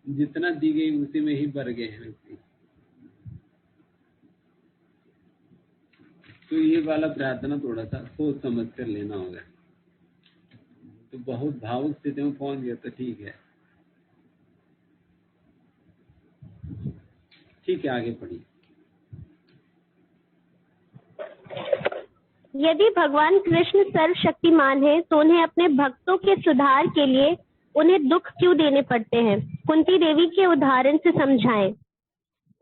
जितना दी गई उसी में ही भर गए हैं व्यक्ति। तो ये वाला प्रार्थना थोड़ा सा सोच समझ कर लेना होगा। तो बहुत भावुक स्थिति में पहुंच गया तो ठीक है। ठीक है, आगे पढ़िए। यदि भगवान कृष्ण सर्वशक्तिमान है तो उन्हें अपने भक्तों के सुधार के लिए उन्हें दुख क्यों देने पड़ते हैं? कुंती देवी के उदाहरण से समझाएं।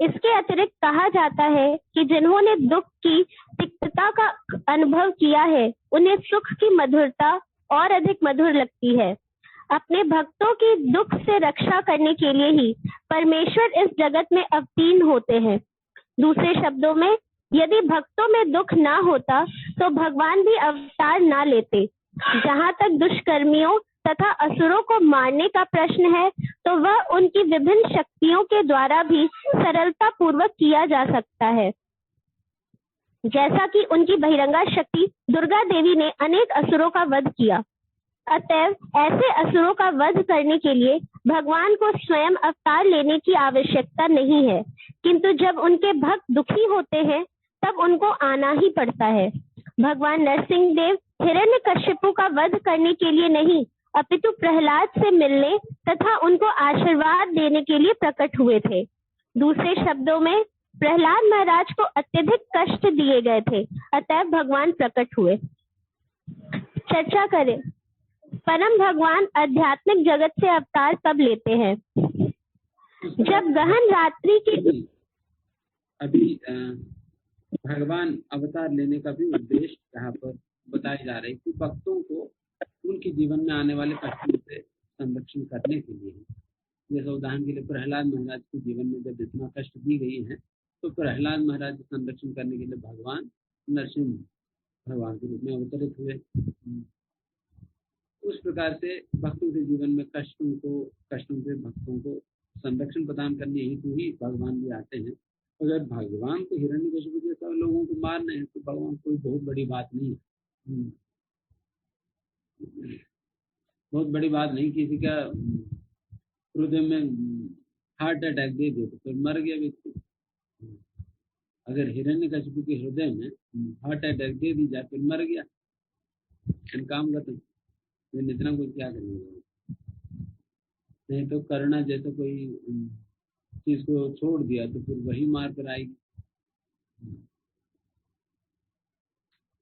इसके अतिरिक्त कहा जाता है कि जिन्होंने दुख की तिक्तता का अनुभव किया है उन्हें सुख की मधुरता और अधिक मधुर लगती है। अपने भक्तों की दुख से रक्षा करने के लिए ही परमेश्वर इस जगत में अवतीर्ण होते हैं। दूसरे शब्दों में, यदि भक्तों में दुख ना होता तो भगवान भी अवतार ना लेते। जहाँ तक दुष्कर्मियों तथा असुरों को मारने का प्रश्न है तो वह उनकी विभिन्न शक्तियों के द्वारा भी सरलता पूर्वक किया जा सकता है। जैसा कि उनकी बहिरंगा शक्ति दुर्गा देवी ने अनेक असुरों का वध किया। अतएव ऐसे असुरों का वध करने के लिए भगवान को स्वयं अवतार लेने की आवश्यकता नहीं है, किंतु जब उनके भक्त दुखी होते हैं तब उनको आना ही पड़ता है। भगवान नरसिंह देव हिरण्यकश्यपु का वध करने के लिए नहीं अपितु प्रहलाद से मिलने तथा उनको आशीर्वाद देने के लिए प्रकट हुए थे। दूसरे शब्दों में, प्रहलाद महाराज को अत्यधिक कष्ट दिए गए थे, अतएव भगवान प्रकट हुए। चर्चा करें। परम भगवान आध्यात्मिक जगत से अवतार कब लेते हैं? जब गहन रात्रि की अभी भगवान अवतार लेने का भी उद्देश्य यहाँ पर बताया जा रहा है कि भक्तों को उनके जीवन में आने वाले कष्टों से संरक्षण करने के लिए। जैसे उदाहरण के लिए प्रहलाद महाराज के जीवन में जब इतना कष्ट दी गई है तो प्रहलाद महाराज का संरक्षण करने के लिए भगवान नरसिंह भगवान के रूप में अवतरित हुए। उस प्रकार से भक्तों के जीवन में कष्टों से भक्तों को संरक्षण प्रदान करने हेतु ही भगवान भी आते हैं। अगर भगवान को हिरण्यकशिपु जैसा लोगों को मारना है तो भगवान कोई बहुत बड़ी बात नहीं है। बहुत बड़ी बात नहीं। किसी का हृदय में हार्ट अटैक दे दे तो फिर मर गया व्यक्ति। अगर हिरण्यकशिपु के हृदय में हार्ट अटैक दे दी जाए फिर मर गया, काम खत्म। इतना कोई क्या करेंगे? नहीं तो करुणा जैसा कोई चीज को छोड़ दिया तो फिर वही मार कर आएगी।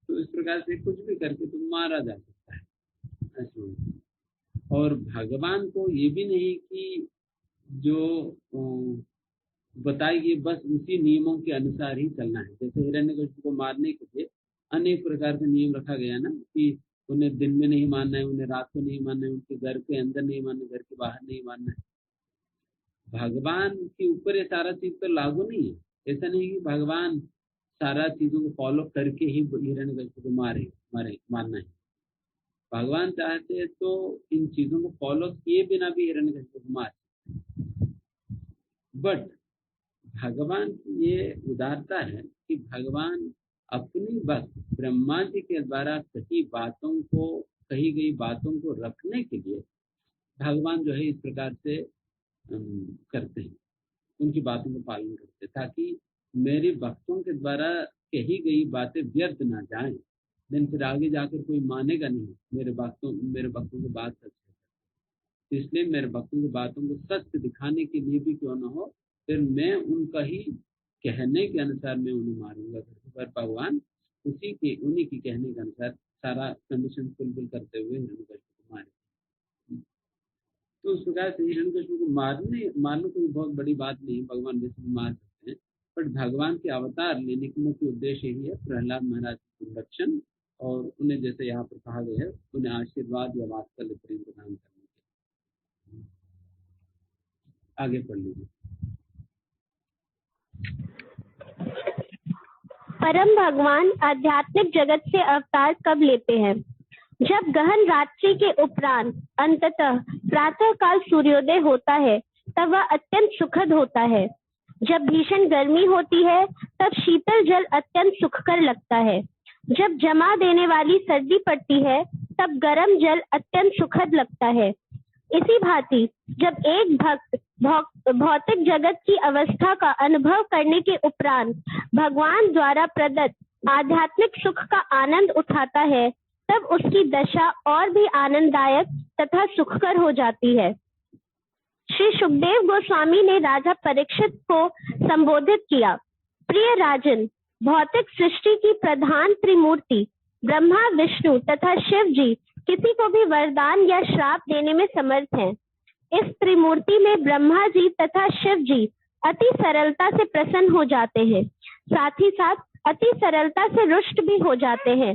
तो इस प्रकार से कुछ भी करके तो मारा जा सकता है ऐसे। और भगवान को ये भी नहीं कि जो बताइए बस उसी नियमों के अनुसार ही चलना है। जैसे हिरण्यकशिपु को मारने के लिए अनेक प्रकार के नियम रखा गया ना कि उन्हें दिन में नहीं मानना है, उन्हें रात को नहीं मानना है, उनके घर के अंदर नहीं मानना है, घर के बाहर नहीं मानना है। भगवान के ऊपर ये सारा चीज तो लागू नहीं है। ऐसा नहीं कि भगवान सारा चीजों को फॉलो करके ही हिरण्यकशिपु को मारना है। भगवान चाहते हैं तो इन चीजों को फॉलो किए बिना भी हिरण्यकशिपु को मार। बट भगवान की ये उदारता है कि भगवान अपनी भक्त ब्रह्मा जी के द्वारा कही गई बातों को रखने के लिए भगवान जो है इस प्रकार से करते हैं, उनकी बातों का पालन करते हैं, ताकि मेरे भक्तों के द्वारा कही गई बातें व्यर्थ ना जाएं। दिन फिर आगे जाकर कोई मानेगा नहीं मेरे भक्तों की बात सच है। इसलिए मेरे भक्तों की बातों को सत्य दिखाने के लिए भी क्यों ना हो, फिर मैं उनका ही कहने के अनुसार मैं उन्हें मारूंगा। पर भगवान उन्हीं की कहने के अनुसार सारा कंडीशन फुलफिल करते हुए हिरण्यकशिपु को मारे। तो उस प्रकार से हिरण्यकशिपु को मारना कोई बहुत बड़ी बात नहीं। भगवान वैसे मार सकते हैं, बट भगवान के अवतार लेने का मुख्य उद्देश्य ही है प्रहलाद महाराज के संरक्षण और उन्हें जैसे यहाँ पर कहा गया है उन्हें आशीर्वाद या वात्सल्य प्रेम प्रदान करने के। आगे पढ़ लीजिए। परम भगवान आध्यात्मिक जगत से अवतार कब लेते हैं? जब गहन रात्रि के उपरांत अंततः प्रातः काल सूर्योदय होता है तब वह अत्यंत सुखद होता है। जब भीषण गर्मी होती है तब शीतल जल अत्यंत सुखकर लगता है। जब जमा देने वाली सर्दी पड़ती है तब गर्म जल अत्यंत सुखद लगता है। इसी भांति जब एक भक्त भौतिक जगत की अवस्था का अनुभव करने के उपरांत भगवान द्वारा प्रदत्त आध्यात्मिक सुख का आनंद उठाता है तब उसकी दशा और भी आनंददायक तथा सुखकर हो जाती है। श्री सुखदेव गोस्वामी ने राजा परीक्षित को संबोधित किया। प्रिय राजन, भौतिक सृष्टि की प्रधान त्रिमूर्ति ब्रह्मा, विष्णु तथा शिव जी किसी को भी वरदान या श्राप देने में समर्थ हैं। इस त्रिमूर्ति में ब्रह्मा जी तथा शिव जी अति सरलता से प्रसन्न हो जाते हैं, साथ ही साथ अति सरलता से रुष्ट भी हो जाते हैं।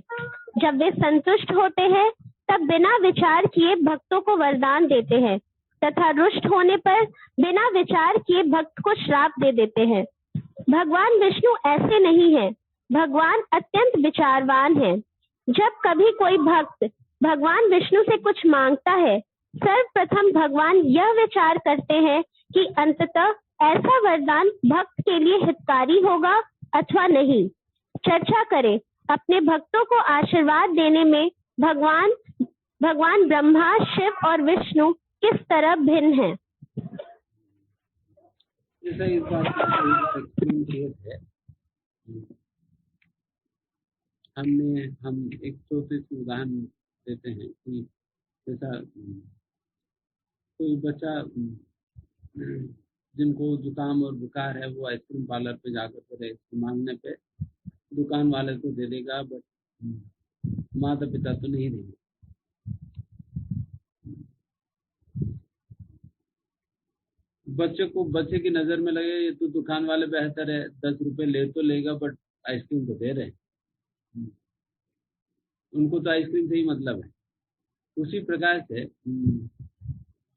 जब वे संतुष्ट होते हैं तब बिना विचार किए भक्तों को वरदान देते हैं तथा रुष्ट होने पर बिना विचार किए भक्त को श्राप दे देते हैं। भगवान विष्णु ऐसे नहीं हैं। भगवान अत्यंत विचारवान हैं। जब कभी कोई भक्त भगवान विष्णु से कुछ मांगता है, सर्वप्रथम भगवान यह विचार करते हैं कि अंततः ऐसा वरदान भक्त के लिए हितकारी होगा अथवा नहीं। चर्चा करें, अपने भक्तों को आशीर्वाद देने में भगवान ब्रह्मा, शिव और विष्णु किस तरह भिन्न हैं। जैसा इस बात का एक्सपीरियंस है, हम एक छोटे से उदाहरण देते हैं कि जैसा कोई बच्चा जिनको जुकाम और बुखार है वो आइसक्रीम पार्लर पे जाकर फिर आइसक्रीम मांगने पे दुकान वाले को दे देगा, बट माता पिता तो नहीं देंगे। बच्चे की नजर में लगे ये तो दुकान वाले बेहतर है, 10 रुपए ले तो लेगा बट आइसक्रीम तो दे रहे हैं। उनको तो आइसक्रीम से ही मतलब है। उसी प्रकार से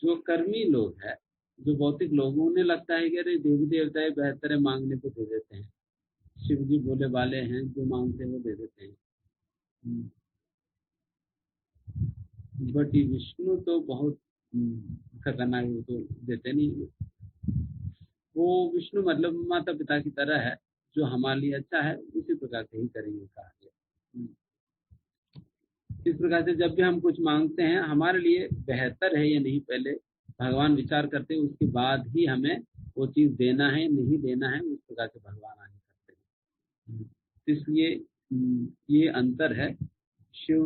जो कर्मी लोग हैं, जो भौतिक लोग, उन्हें लगता है कि अरे देवी देवता है, बेहतर है, मांगने को दे देते हैं। शिव जी बोले वाले हैं, जो मांगते हैं वो दे देते हैं। बट ये विष्णु तो बहुत खतरनाक, वो तो देते नहीं। वो विष्णु मतलब माता पिता की तरह है, जो हमारे लिए अच्छा है उसी प्रकार से ही करेंगे कहा गया। इस प्रकार से जब भी हम कुछ मांगते हैं हमारे लिए बेहतर है या नहीं, पहले भगवान विचार करते हैं, उसके बाद ही हमें वो चीज देना है नहीं देना है, उस प्रकार से भगवान आगे करते हैं। इसलिए ये अंतर है शिव,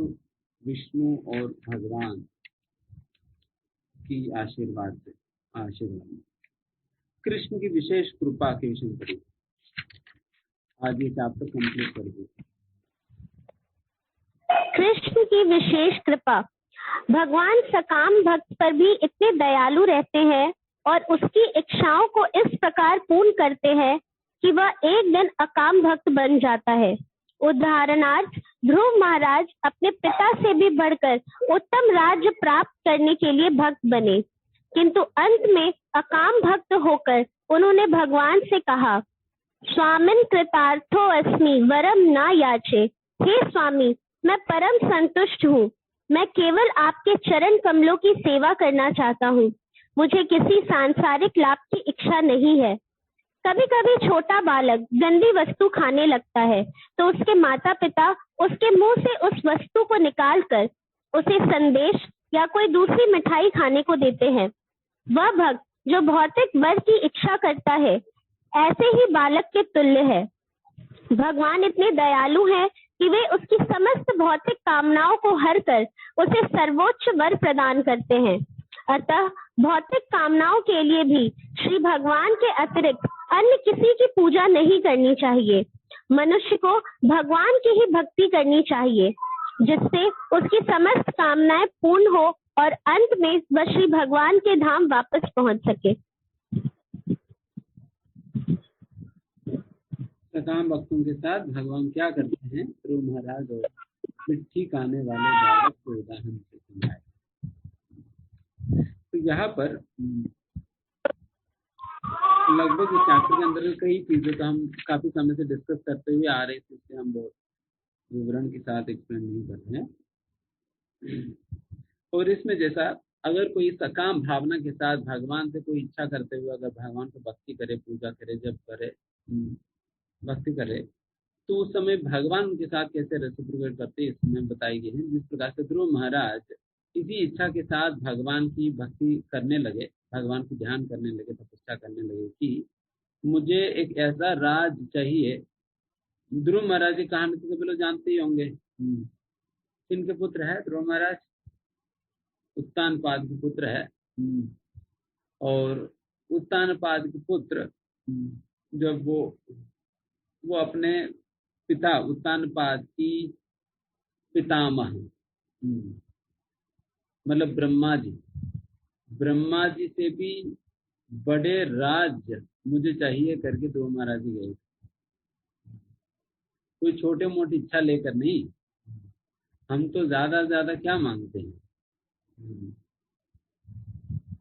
विष्णु और भगवान की आशीर्वाद से। कृष्ण की विशेष कृपा के विषय में आज ये चैप्टर कंप्लीट कर दो। कृष्ण की विशेष कृपा। भगवान सकाम भक्त पर भी इतने दयालु रहते हैं और उसकी इच्छाओं को इस प्रकार पूर्ण करते हैं कि वह एक दिन अकाम भक्त बन जाता है। उदाहरणार्थ, ध्रुव महाराज अपने पिता से भी बढ़कर उत्तम राज्य प्राप्त करने के लिए भक्त बने, किंतु अंत में अकाम भक्त होकर उन्होंने भगवान से कहा, स्वामिन कृतार्थो अस्मि वरम न याचे। हे स्वामी, मैं परम संतुष्ट हूँ। मैं केवल आपके चरण कमलों की सेवा करना चाहता हूँ। मुझे किसी सांसारिक लाभ की इच्छा नहीं है। कभी कभी छोटा बालक गंदी वस्तु खाने लगता है तो उसके माता पिता उसके मुंह से उस वस्तु को निकालकर उसे संदेश या कोई दूसरी मिठाई खाने को देते हैं। वह भक्त जो भौतिक वर की इच्छा करता है ऐसे ही बालक के तुल्य है। भगवान इतने दयालु हैं कि वे उसकी समस्त भौतिक कामनाओं को हर कर उसे सर्वोच्च वर प्रदान करते हैं। अतः भौतिक कामनाओं के लिए भी श्री भगवान के अतिरिक्त अन्य किसी की पूजा नहीं करनी चाहिए। मनुष्य को भगवान की ही भक्ति करनी चाहिए, जिससे उसकी समस्त कामनाएं पूर्ण हो और अंत में वह श्री भगवान के धाम वापस पहुंच सके। सकाम भक्तों के साथ भगवान क्या करते हैं, ध्रुव महाराज और मिट्टी खाने वाले बालक के उदाहरण से समझाए। तो यहाँ पर लगभग इस चैप्टर के अंदर कई चीजें तो हम काफी समय से डिस्कस करते हुए आ रहे थे, इसलिए हम बहुत विवरण के साथ एक्सप्लेन नहीं कर रहे हैं। और इसमें जैसा अगर कोई सकाम भावना के साथ भगवान से कोई इच्छा करते हुए अगर भगवान को भक्ति करे, पूजा करे, जब करे, भक्ति करे, तो उस समय भगवान उनके साथ कैसे रेसिप्रोकेट करते हैं इसमें बताई गई है। जिस प्रकार से ध्रुव महाराज इसी इच्छा के साथ भगवान की भक्ति करने लगे, भगवान की ध्यान करने लगे, तपस्या करने लगे कि मुझे एक ऐसा राज चाहिए। ध्रुव महाराज की कहानी तो लोग जानते ही होंगे। इनके पुत्र है ध्रुव महाराज, उत्तानपाद के पुत्र है। और उत्तानपाद के पुत्र जब वो अपने पिता उत्तानपाद की पितामह मतलब ब्रह्मा जी से भी बड़े राज्य मुझे चाहिए करके ध्रुव महाराज जी गए। कोई छोटे मोटी इच्छा लेकर नहीं, हम तो ज्यादा से ज्यादा क्या मांगते हैं,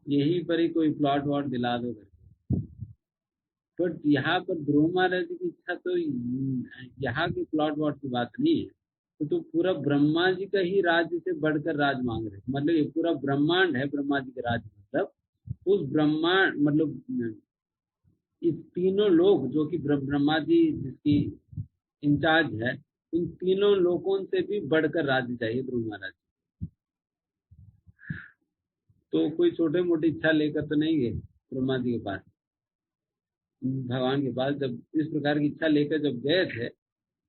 यहीं पर ही कोई प्लॉट वॉट दिला दो करके। बट यहाँ पर ध्रुव महाराज जी की इच्छा तो यहाँ के प्लॉट वॉट की बात नहीं है, तो पूरा ब्रह्मा जी का ही राज्य से बढ़कर राज मांग रहे, मतलब ये पूरा ब्रह्मांड है ब्रह्मा जी के राज्य, मतलब उस ब्रह्मांड मतलब इस तीनों लोग जो कि ब्रह्मा जी जिसकी इंचार्ज है, इन तीनों लोगों से भी बढ़कर राज्य चाहिए ध्रुव महाराज। तो कोई छोटे मोटी इच्छा लेकर तो नहीं गए ब्रह्मा जी के पास, भगवान के पास जब इस प्रकार की इच्छा लेकर जब गए थे,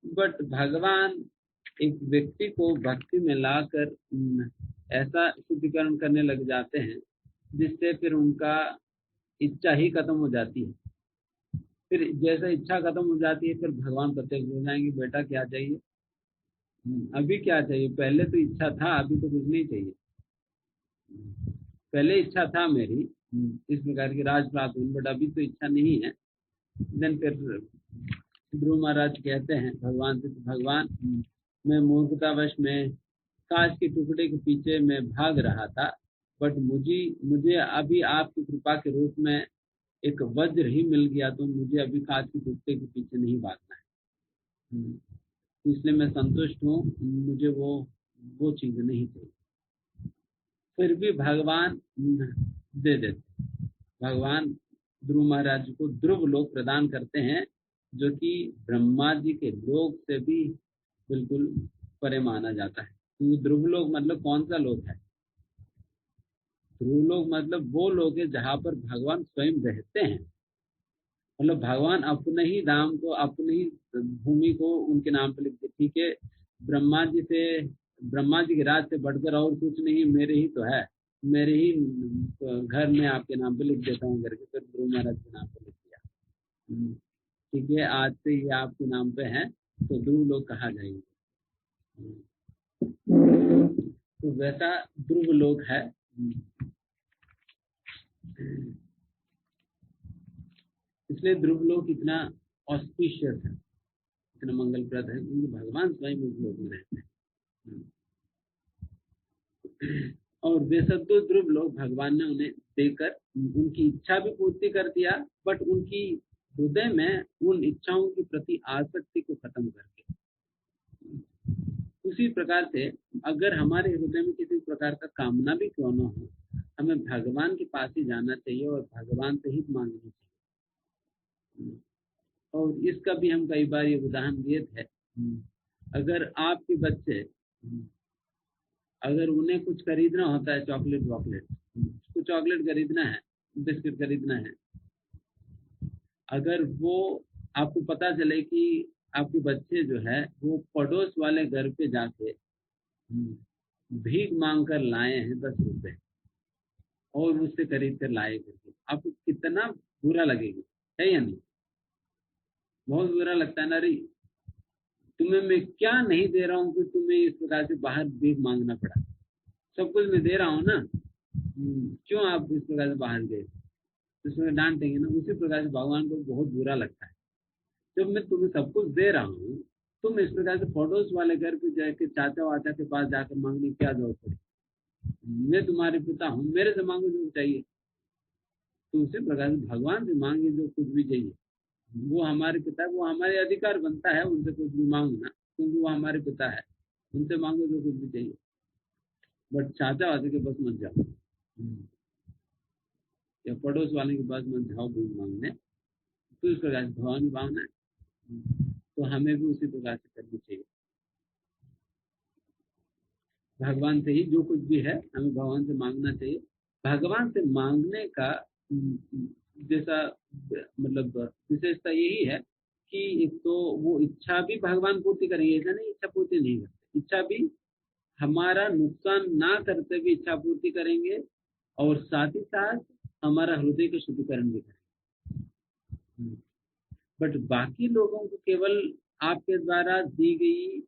बट भगवान एक व्यक्ति को भक्ति में लाकर ऐसा शुद्धिकरण करने लग जाते हैं जिससे फिर उनका इच्छा ही खत्म हो जाती है। फिर जैसे इच्छा खत्म हो जाती है फिर भगवान प्रत्यक्ष हो जाएंगे, बेटा क्या चाहिए, अभी क्या चाहिए, पहले तो इच्छा था अभी तो कुछ नहीं चाहिए, पहले इच्छा था मेरी इस प्रकार की राज प्राप्त हुई, बट अभी तो इच्छा नहीं है। देन फिर ध्रुव महाराज कहते हैं भगवान से, भगवान मैं मूर्खतावश में कांच के टुकड़े के पीछे मैं भाग रहा था, बट मुझे अभी आपकी कृपा के रूप में एक वज्र ही मिल गया, तो मुझे अभी कांच के टुकड़े के पीछे नहीं भागना है, इसलिए मैं संतुष्ट हूँ, मुझे वो चीज नहीं चाहिए। फिर भी भगवान दे देते, भगवान ध्रुव महाराज को ध्रुव लोक प्रदान करते हैं, जो कि ब्रह्मा जी के लोक से भी बिल्कुल परे माना जाता है। क्योंकि ध्रुव लोक मतलब कौन सा लोक है, ध्रुव लोक मतलब वो लोक है जहाँ पर भगवान स्वयं रहते हैं, मतलब भगवान अपने ही धाम को अपने ही भूमि को उनके नाम पर लिखते। ठीक है, ब्रह्मा जी के राज से बढ़कर और कुछ नहीं, मेरे ही तो है, मेरे ही घर में आपके नाम पे लिख देता हूँ करके फिर ध्रुव महाराज के नाम पे लिख दिया। ठीक है, आज से ये आपके नाम पे है तो ध्रुव लोग कहा जाएंगे। तो वैसा ध्रुव लोग है। इसलिए ध्रुव लोग इतना ऑस्पिशियस है, इतना मंगलप्रद है, क्योंकि भगवान स्वयं उस लोक में रहते हैं। और वे सब तो ध्रुव लोग भगवान ने उन्हें देकर उनकी इच्छा भी पूर्ति कर दिया, बट उनकी हृदय में उन इच्छाओं के प्रति आसक्ति को खत्म करके। उसी प्रकार से अगर हमारे हृदय में किसी प्रकार का कामना भी क्यों न हो, हमें भगवान के पास ही जाना चाहिए और भगवान से ही मांगनी चाहिए। और इसका भी हम कई बार ये उदाहरण दिए थे, अगर आपके बच्चे अगर उन्हें कुछ खरीदना होता है, चॉकलेट उसको चॉकलेट खरीदना है, बिस्किट खरीदना है, अगर वो आपको पता चले कि आपके बच्चे जो है वो पड़ोस वाले घर पे जाके भीख मांग कर लाए हैं 10 रुपए और उससे खरीद कर लाए करके, आपको कितना बुरा लगेगा, है या नहीं? बहुत बुरा लगता है ना, रे तुम्हें मैं क्या नहीं दे रहा हूँ कि तुम्हें इस प्रकार से बाहर भीख मांगना पड़ा, सब कुछ मैं दे रहा हूँ ना, क्यों आप इस प्रकार से बाहर गए, उसमें डांटेंगे ना। उसी प्रकार से भगवान को बहुत बुरा लगता है, जब मैं तुम्हें सब कुछ दे रहा हूँ, तुम इस प्रकार से पड़ोस वाले घर पे जाके चाचा वाचा के पास जाकर मांगने की क्या जरूरत पड़ी, मैं तुम्हारे पिता हूँ, मेरे से मांगो जो चाहिए। तो उसी प्रकार से भगवान से मांगे जो कुछ भी चाहिए, वो हमारे पिता, वो हमारे अधिकार बनता है उनसे कुछ भी मांगना, क्योंकि वो हमारे पिता है, उनसे मांगो जो कुछ भी चाहिए, बट चाचा वाचे के पास मत जाओ या पड़ोस वाले के पास मत जाओ भीख मांगने। तो इस प्रकार से भगवान की भावना है, तो हमें भी उसी प्रकार से करनी चाहिए। भगवान से ही जो कुछ भी है हमें भगवान से मांगना चाहिए। भगवान से मांगने का जैसा मतलब विशेषता यही है कि एक तो वो इच्छा भी भगवान पूर्ति करेंगे, ऐसा नहीं इच्छा पूर्ति नहीं करते, इच्छा भी हमारा नुकसान ना करते हुए इच्छा पूर्ति करेंगे, और साथ ही साथ हमारा हृदय का शुद्धिकरण भी करें। बट बाकी लोगों को केवल आपके द्वारा दी गई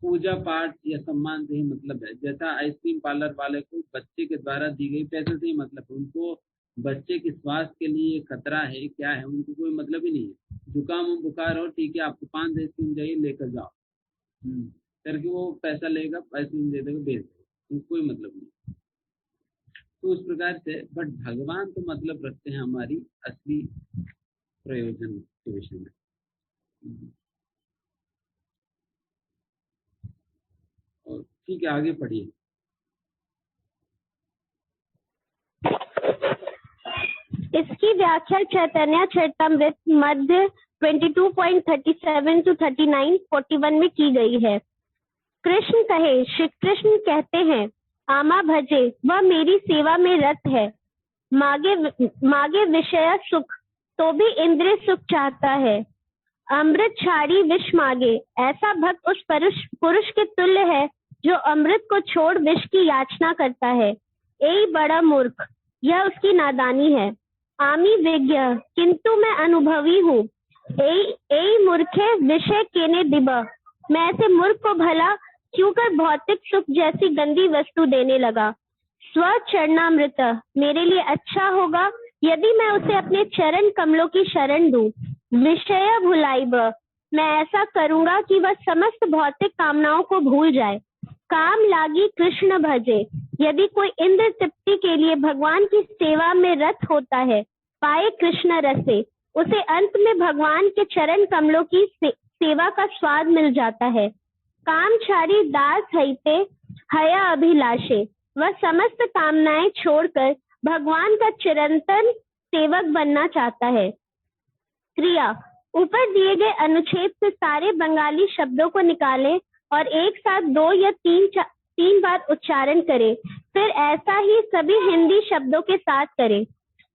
पूजा पाठ या सम्मान से ही मतलब है। जैसा आइसक्रीम पार्लर वाले को बच्चे के द्वारा दी गई पैसे से ही मतलब है। उनको बच्चे के स्वास्थ्य के लिए खतरा है क्या है, उनको कोई मतलब ही नहीं है। जुकाम बुखार हो, ठीक है, आपको 5 आइसक्रीम चाहिए, लेकर जाओ करके वो पैसा लेगा, आइसक्रीम दे देगा, भेज देगा, उनको कोई मतलब नहीं। तो उस प्रकार से बट भगवान तो मतलब रखते हैं हमारी असली प्रयोजन के विषय में। और ठीक है, आगे पढ़िए। इसकी व्याख्या चैतन्य चरितमृत मध्य 22.37 to 39, 41 में की गई है। कृष्ण कहे, श्री कृष्ण कहते हैं, आमा भजे, वह मेरी सेवा में रत है। मागे विषय सुख, तो भी इंद्रिय सुख चाहता है। अमृत छाड़ी विष मांगे, ऐसा भक्त उस पुरुष के तुल्य है जो अमृत को छोड़ विष की याचना करता है। ए बड़ा मूर्ख, यह उसकी नादानी है। आमी विज्ञ, किंतु मैं अनुभवी हूँ। ए मूर्खे, विषय केने दिब, मैं ऐसे मूर्ख को भला क्यों कर भौतिक सुख जैसी गंदी वस्तु देने लगा। स्व चरणामृत, मेरे लिए अच्छा होगा यदि मैं उसे अपने चरण कमलों की शरण दूं। विषय भुलाइब, मैं ऐसा करूंगा कि वह समस्त भौतिक कामनाओं को भूल जाए। काम लागी कृष्ण भजे, यदि कोई इंद्र तृप्ति के लिए भगवान की सेवा में रत होता है, पाए कृष्ण रसे, उसे अंत में भगवान के चरण कमलों की सेवा का स्वाद मिल जाता है। कामचारी दास हईते हया अभिलाषे, वह समस्त कामनाएं छोड़कर भगवान का चिरंतन सेवक बनना चाहता है। क्रिया, ऊपर दिए गए अनुच्छेद से सारे बंगाली शब्दों को निकालें और एक साथ 2 या 3 बार उच्चारण करें। फिर ऐसा ही सभी हिंदी शब्दों के साथ करें।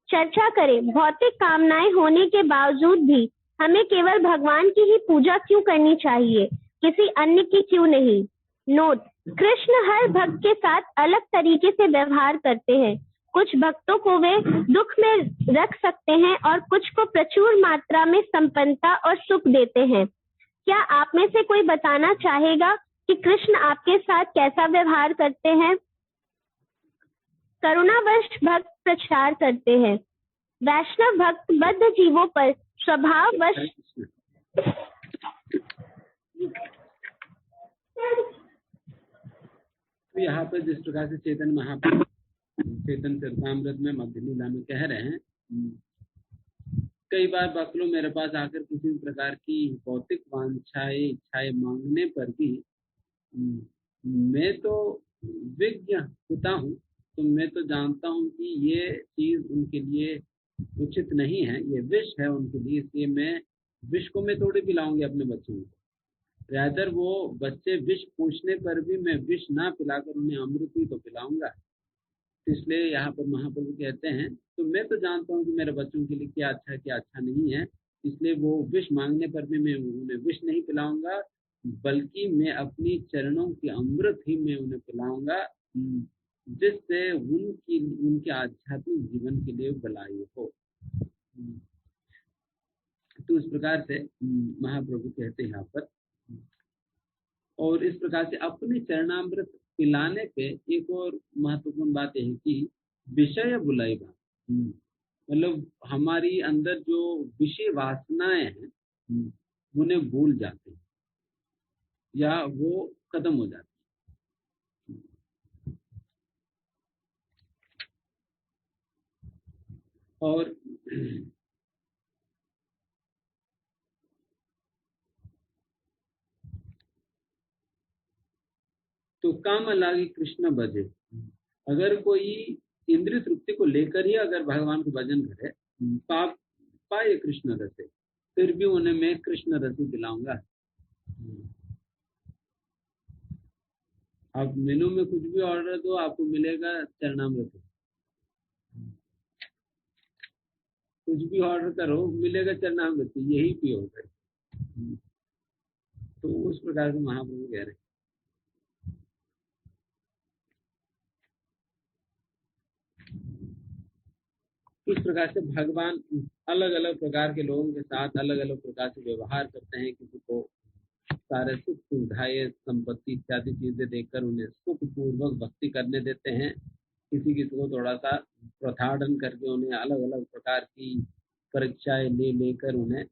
चर्चा करें, भौतिक कामनाएं होने के बावजूद भी हमें केवल भगवान की ही पूजा क्यों करनी चाहिए, किसी अन्य की क्यों नहीं। नोट, कृष्ण हर भक्त के साथ अलग तरीके से व्यवहार करते हैं। कुछ भक्तों को वे दुख में रख सकते हैं और कुछ को प्रचुर मात्रा में संपन्नता और सुख देते हैं। क्या आप में से कोई बताना चाहेगा कि कृष्ण आपके साथ कैसा व्यवहार करते हैं? करुणावश भक्त प्रचार करते हैं। वैष्णव भक्त बद्ध जीवों पर स्वभाववश तो यहाँ पर जिस प्रकार से चेतन महाप्रभु चेतन चरितमृत में मध्य लीला में कह रहे हैं, कई बार भक्त लोग मेरे पास आकर किसी प्रकार की भौतिक वांछाएं इच्छाएं मांगने पर भी मैं तो विज्ञ होता हूँ, तो मैं तो जानता हूँ कि ये चीज उनके लिए उचित नहीं है, ये विष है उनके लिए, इसलिए मैं विष को मैं थोड़ी पिलाऊंगी अपने बच्चों को। रादर वो बच्चे विष पूछने पर भी मैं विष ना पिलाकर उन्हें अमृत ही तो पिलाऊंगा। इसलिए यहाँ पर महाप्रभु कहते हैं, तो मैं तो जानता हूँ कि मेरे बच्चों के लिए क्या अच्छा है क्या अच्छा नहीं है, इसलिए वो विष मांगने पर भी मैं उन्हें विष नहीं पिलाऊंगा, बल्कि मैं अपनी चरणों की अमृत ही मैं उन्हें पिलाऊंगा, जिससे उनके आध्यात्मिक जीवन के लिए भलाई हो। तो इस प्रकार से महाप्रभु कहते हैं यहाँ पर। और इस प्रकार से अपने चरणामृत पिलाने पे एक और महत्वपूर्ण बात यह है कि विषय बुलाएगा, मतलब हमारी अंदर जो विषय वासनाएं हैं उन्हें भूल जाते हैं या वो खत्म हो जाती है। और तो काम लागी कृष्ण भजे, अगर कोई इंद्रिय तृप्ति को लेकर ही अगर भगवान को भजन करे, पाप पाए कृष्ण रसे, फिर भी उन्हें मैं कृष्ण रस ही दिलाऊंगा। आप मेनू में कुछ भी ऑर्डर दो, आपको मिलेगा चरणामृत। कुछ भी ऑर्डर करो, मिलेगा चरणामृत, यही पियो। तो उस प्रकार से महाप्रभु कह रहे हैं। इस प्रकार से भगवान अलग अलग प्रकार के लोगों के साथ अलग अलग प्रकार से व्यवहार करते हैं। किसी को सारे सुख सुविधाएं, संपत्ति इत्यादि चीजें देकर उन्हें सुख पूर्वक भक्ति करने देते हैं। किसी किसी को थोड़ा सा प्रताड़न करके उन्हें अलग अलग प्रकार की परीक्षाएं लेकर उन्हें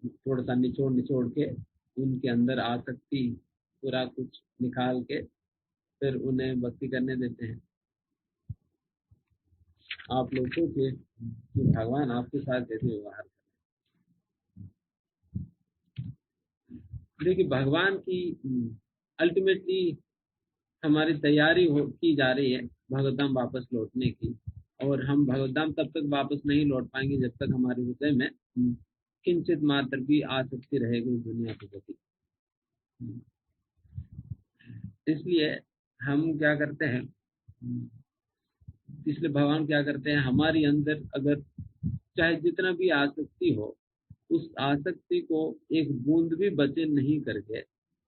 थोड़ा सा निचोड़ के उनके अंदर आसक्ति पूरा कुछ निकाल के फिर उन्हें भक्ति करने देते हैं। आप लोग सोचिए कि भगवान आपके साथ कैसे व्यवहार करें। देखिए, भगवान की अल्टीमेटली हमारी तैयारी की जा रही है भगवतधाम वापस लौटने की, और हम भगवतधाम तब तक वापस नहीं लौट पाएंगे जब तक हमारे हृदय में किंचित मात्र भी आसक्ति रहेगी दुनिया के प्रति। इसलिए हम क्या करते हैं, इसलिए भगवान क्या करते हैं, हमारी अंदर अगर चाहे जितना भी आसक्ति हो, उस आसक्ति को एक बूंद भी बचे नहीं करके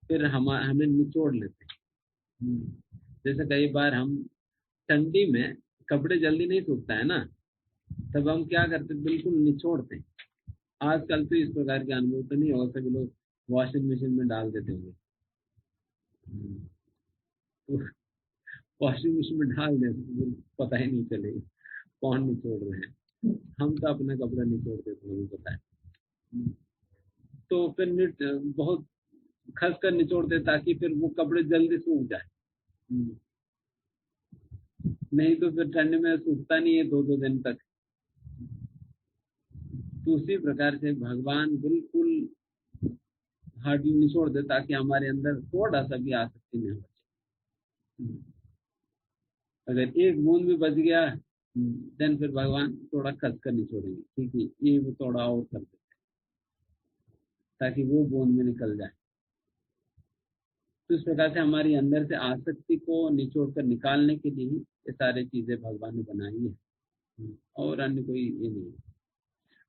फिर हमें निचोड़ लेते हैं। जैसे कई बार हम ठंडी में कपड़े जल्दी नहीं सूखता है ना, तब हम क्या करते हैं, बिल्कुल निचोड़ते हैं। आजकल तो इस प्रकार के अनुभव तो नहीं होगा, सभी लोग वॉशिंग मशीन में डाल देते होंगे। वॉशिंग मशीन में डाल देते, पता ही नहीं चलेगा कौन निचोड़ रहे हैं। हम तो अपने कपड़े निचोड़ देते हैं, पता है। तो फिर बहुत खस कर निचोड़ते ताकि फिर वो कपड़े जल्दी सूख जाए। नहीं तो फिर ठंड में सूखता नहीं है 2-2 दिन तक। तो उसी प्रकार से भगवान बिल्कुल हार्डली निचोड़ दे ताकि हमारे अंदर थोड़ा सा भी आसक्ति नहीं बचे। अगर एक बूंद भी बच गया देन फिर भगवान थोड़ा खस कर निचोड़ेंगे, ठीक है, ये वो थोड़ा और कर देते ताकि वो बूंद में निकल जाए। तो इस प्रकार से हमारी अंदर से आसक्ति को निचोड़ कर निकालने के लिए ये सारी चीजें भगवान ने बनाई है, और अन्य कोई ये नहीं है।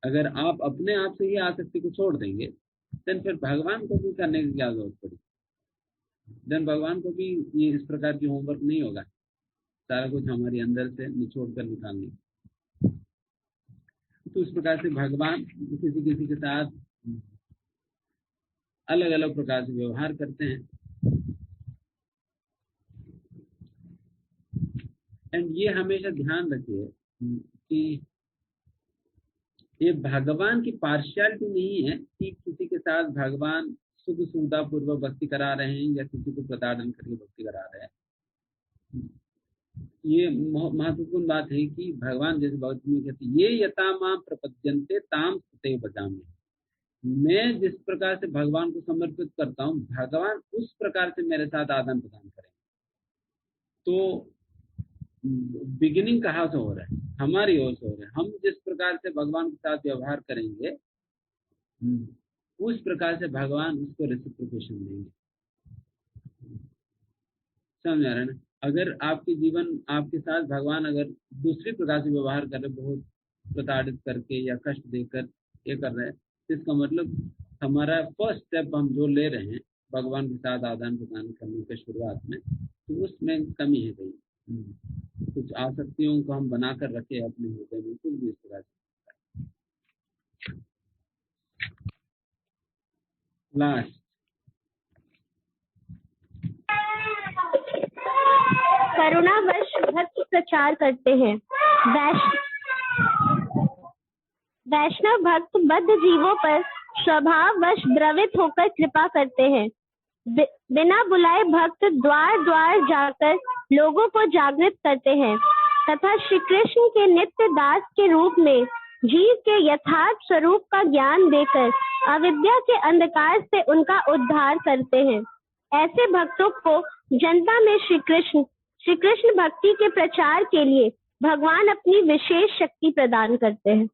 अगर आप अपने आप से ही आसक्ति को छोड़ देंगे देन फिर भगवान को भी करने की क्या जरूरत पड़ी। देन भगवान को भी ये इस प्रकार की होमवर्क नहीं होगा, सारा कुछ हमारे अंदर से निचोड़ कर निकालने। तो इस प्रकार से भगवान किसी किसी के साथ अलग अलग प्रकार से व्यवहार करते हैं। एंड ये हमेशा ध्यान रखिए कि ये भगवान की पार्शियलिटी नहीं है कि किसी के साथ भगवान सुख सुविधा पूर्वक भक्ति करा रहे हैं या किसी को प्रताड़न करके भक्ति करा रहे हैं। ये महत्वपूर्ण बात है कि भगवान जैसे भगवत में कहते हैं, ये यथा मां प्रपद्यन्ते ताम सते बजामि। मैं जिस प्रकार से भगवान को समर्पित करता हूँ, भगवान उस प्रकार से मेरे साथ आदान प्रदान करें। तो बिगिनिंग कहाँ से हो रहा है, हमारी ओर से हो रहा है। हम जिस प्रकार से भगवान के साथ व्यवहार करेंगे उस प्रकार से भगवान उसको रेसिप्रोकेशन देंगे। समझ आ रहा है ना। अगर आपके जीवन आपके साथ भगवान अगर दूसरी प्रकार से व्यवहार कर रहे, बहुत प्रताड़ित करके या कष्ट देकर ये कर रहे हैं, इसका मतलब हमारा फर्स्ट स्टेप हम जो ले रहे हैं भगवान के साथ आदान प्रदान करने के शुरुआत में, तो उसमें कमी है भाई। कुछ आसक्तियों को हम बनाकर रखे अपने हृदय में, कुछ भी इस तरह से। लास्ट करुणावश भक्त प्रचार करते हैं। वैष्णव भक्त बद्ध जीवों पर स्वभाववश द्रवित होकर कृपा करते हैं। बिना बुलाए भक्त द्वार द्वार जाकर लोगों को जागृत करते हैं तथा श्री कृष्ण के नित्य दास के रूप में जीव के यथार्थ स्वरूप का ज्ञान देकर अविद्या के अंधकार से उनका उद्धार करते हैं। ऐसे भक्तों को जनता में श्री कृष्ण भक्ति के प्रचार के लिए भगवान अपनी विशेष शक्ति प्रदान करते हैं।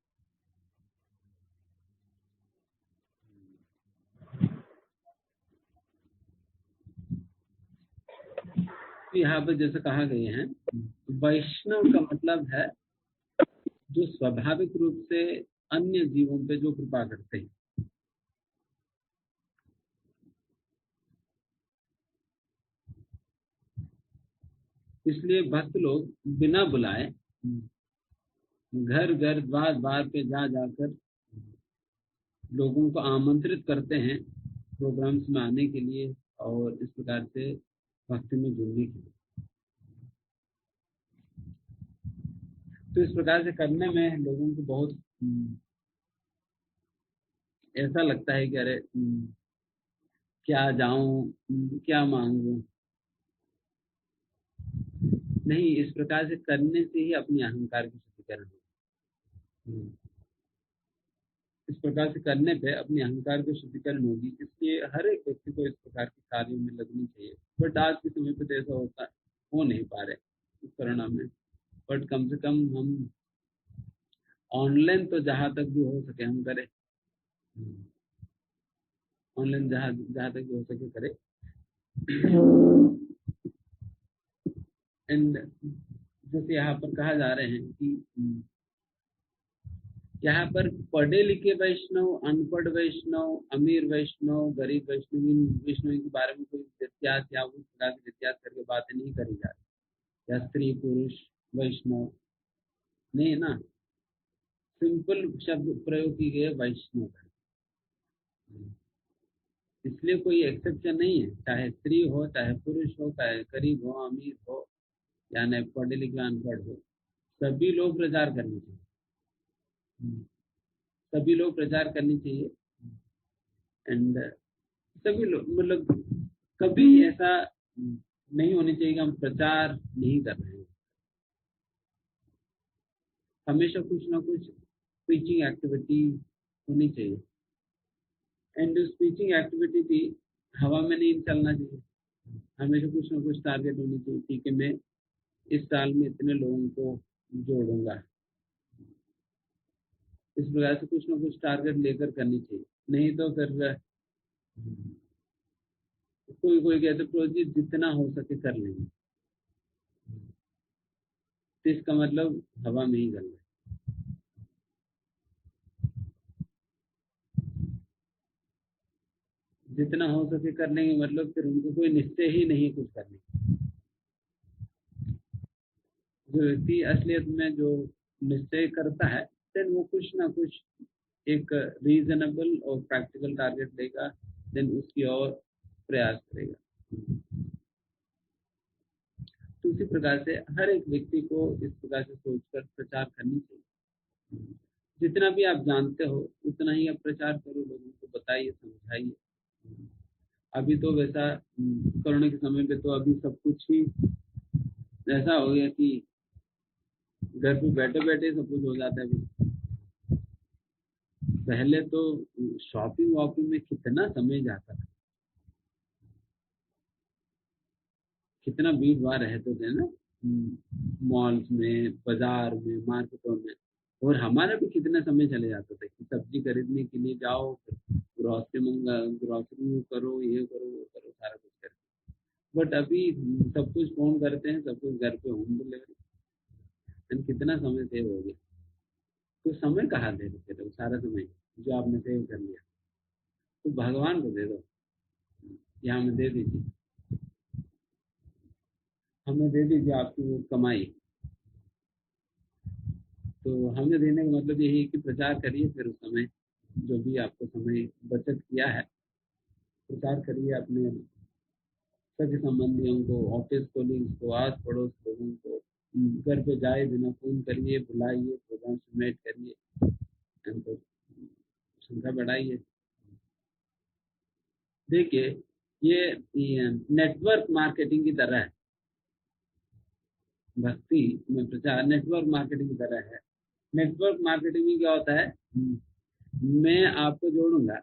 यहाँ पर जैसे कहा गया है, वैष्णव का मतलब है जो स्वाभाविक रूप से अन्य जीवों पे जो कृपा करते हैं। इसलिए भक्त लोग बिना बुलाए घर घर द्वार द्वार पे जा जाकर लोगों को आमंत्रित करते हैं प्रोग्राम्स में आने के लिए और इस प्रकार से भक्ति में जुड़ने के लिए। तो इस प्रकार से करने में लोगों को बहुत ऐसा लगता है कि अरे क्या जाऊं, क्या मांगूं। नहीं, इस प्रकार से करने से ही अपनी अहंकार की शुद्धिकरण होगी। इस प्रकार से करने पे अपनी अहंकार की शुद्धिकरण होगी। इसलिए हर एक व्यक्ति को इस प्रकार के कार्यों में लगनी चाहिए। बट आज के समय पे तो ऐसा होता हो नहीं पा रहे इस परिणाम में। बट कम से कम हम ऑनलाइन तो जहां तक भी हो सके हम करें। ऑनलाइन जहां जहां तक भी हो सके करें। एंड जैसे यहाँ पर कहा जा रहे हैं कि यहाँ पर पढ़े लिखे वैष्णव, अनपढ़ वैष्णव, अमीर वैष्णव, गरीब वैष्णव, इन वैष्णव के बारे में कोई व्यत्यास या उस प्रकार के व्यत्यास करके बातें नहीं करी जा रही, या स्त्री पुरुष वैष्णव नहीं है ना। सिंपल शब्द प्रयोग की गए वैष्णव। इसलिए कोई एक्सेप्शन नहीं है, चाहे स्त्री हो, चाहे पुरुष हो, चाहे गरीब हो, अमीर हो, या न पढ़े लिखे अनपढ़ हो, सभी लोग प्रचार करनी चाहिए। सभी लोग प्रचार करनी चाहिए। एंड सभी लोग मतलब कभी ऐसा नहीं होनी चाहिए कि हम प्रचार नहीं कर रहे हैं। हमेशा कुछ ना कुछ स्पीचिंग एक्टिविटी होनी चाहिए। एंड स्पीचिंग एक्टिविटी भी हवा में नहीं चलना चाहिए। हमेशा कुछ ना कुछ टारगेट होनी चाहिए। ठीक है, मैं इस साल में इतने लोगों को जोड़ूंगा, इस प्रकार से कुछ ना कुछ टारगेट लेकर करनी चाहिए। नहीं तो फिर कोई कोई कहते प्रोजेक्ट जितना हो सके कर लेंगे, तो इसका मतलब हवा में ही कर ले। जितना हो सके करने के मतलब फिर उनको कोई निश्चय ही नहीं कुछ करने। जो व्यक्ति असलियत में जो निश्चय करता है, देन वो कुछ ना कुछ एक रीजनेबल और प्रैक्टिकल टारगेट लेगा, देन उसकी ओर प्रयास करेगा। तो उसी प्रकार से हर एक व्यक्ति को इस प्रकार से सोचकर प्रचार करनी चाहिए। जितना भी आप जानते हो उतना ही आप प्रचार करो, लोगों को बताइए, समझाइए। अभी तो वैसा कोरोना के समय पे तो अभी सब कुछ ही ऐसा हो गया कि घर पे बैठे बैठे सब कुछ हो जाता है। पहले तो शॉपिंग वॉपिंग में कितना समय जाता था, कितना भीड़ भाड़ रहते थे ना, मॉल्स में, बाजार में, मार्केटों में। और हमारा भी कितना समय चले जाता था कि सब्जी खरीदने के लिए जाओ, ग्रोसरी करो, ये करो, वो करो, सारा कुछ करो। बट अभी सब कुछ फोन करते हैं, सब कुछ घर पे होम डिलीवरी। कितना समय सेव हो गया। तो समय कहाँ दे देते थे, सारा समय जो आपने सेव कर लिया तो भगवान को दे दो, या हमें दे दीजिए, हमें दे दीजिए आपकी वो कमाई। तो हमें देने का मतलब यही है कि प्रचार करिए, फिर उस समय जो भी आपको समय बचत किया है प्रचार करिए अपने सभी संबंधियों को, ऑफिस कोलिग्स को, आस पड़ोस लोगों को। घर पे जाए बिना फोन करिए, बुलाइए, प्रोग्राम सबमिट करिए, तो संख्या बढ़ाइए। देखिए ये नेटवर्क मार्केटिंग की तरह है। भक्ति में प्रचार नेटवर्क मार्केटिंग की तरह है। नेटवर्क मार्केटिंग में क्या होता है, मैं आपको जोड़ूंगा,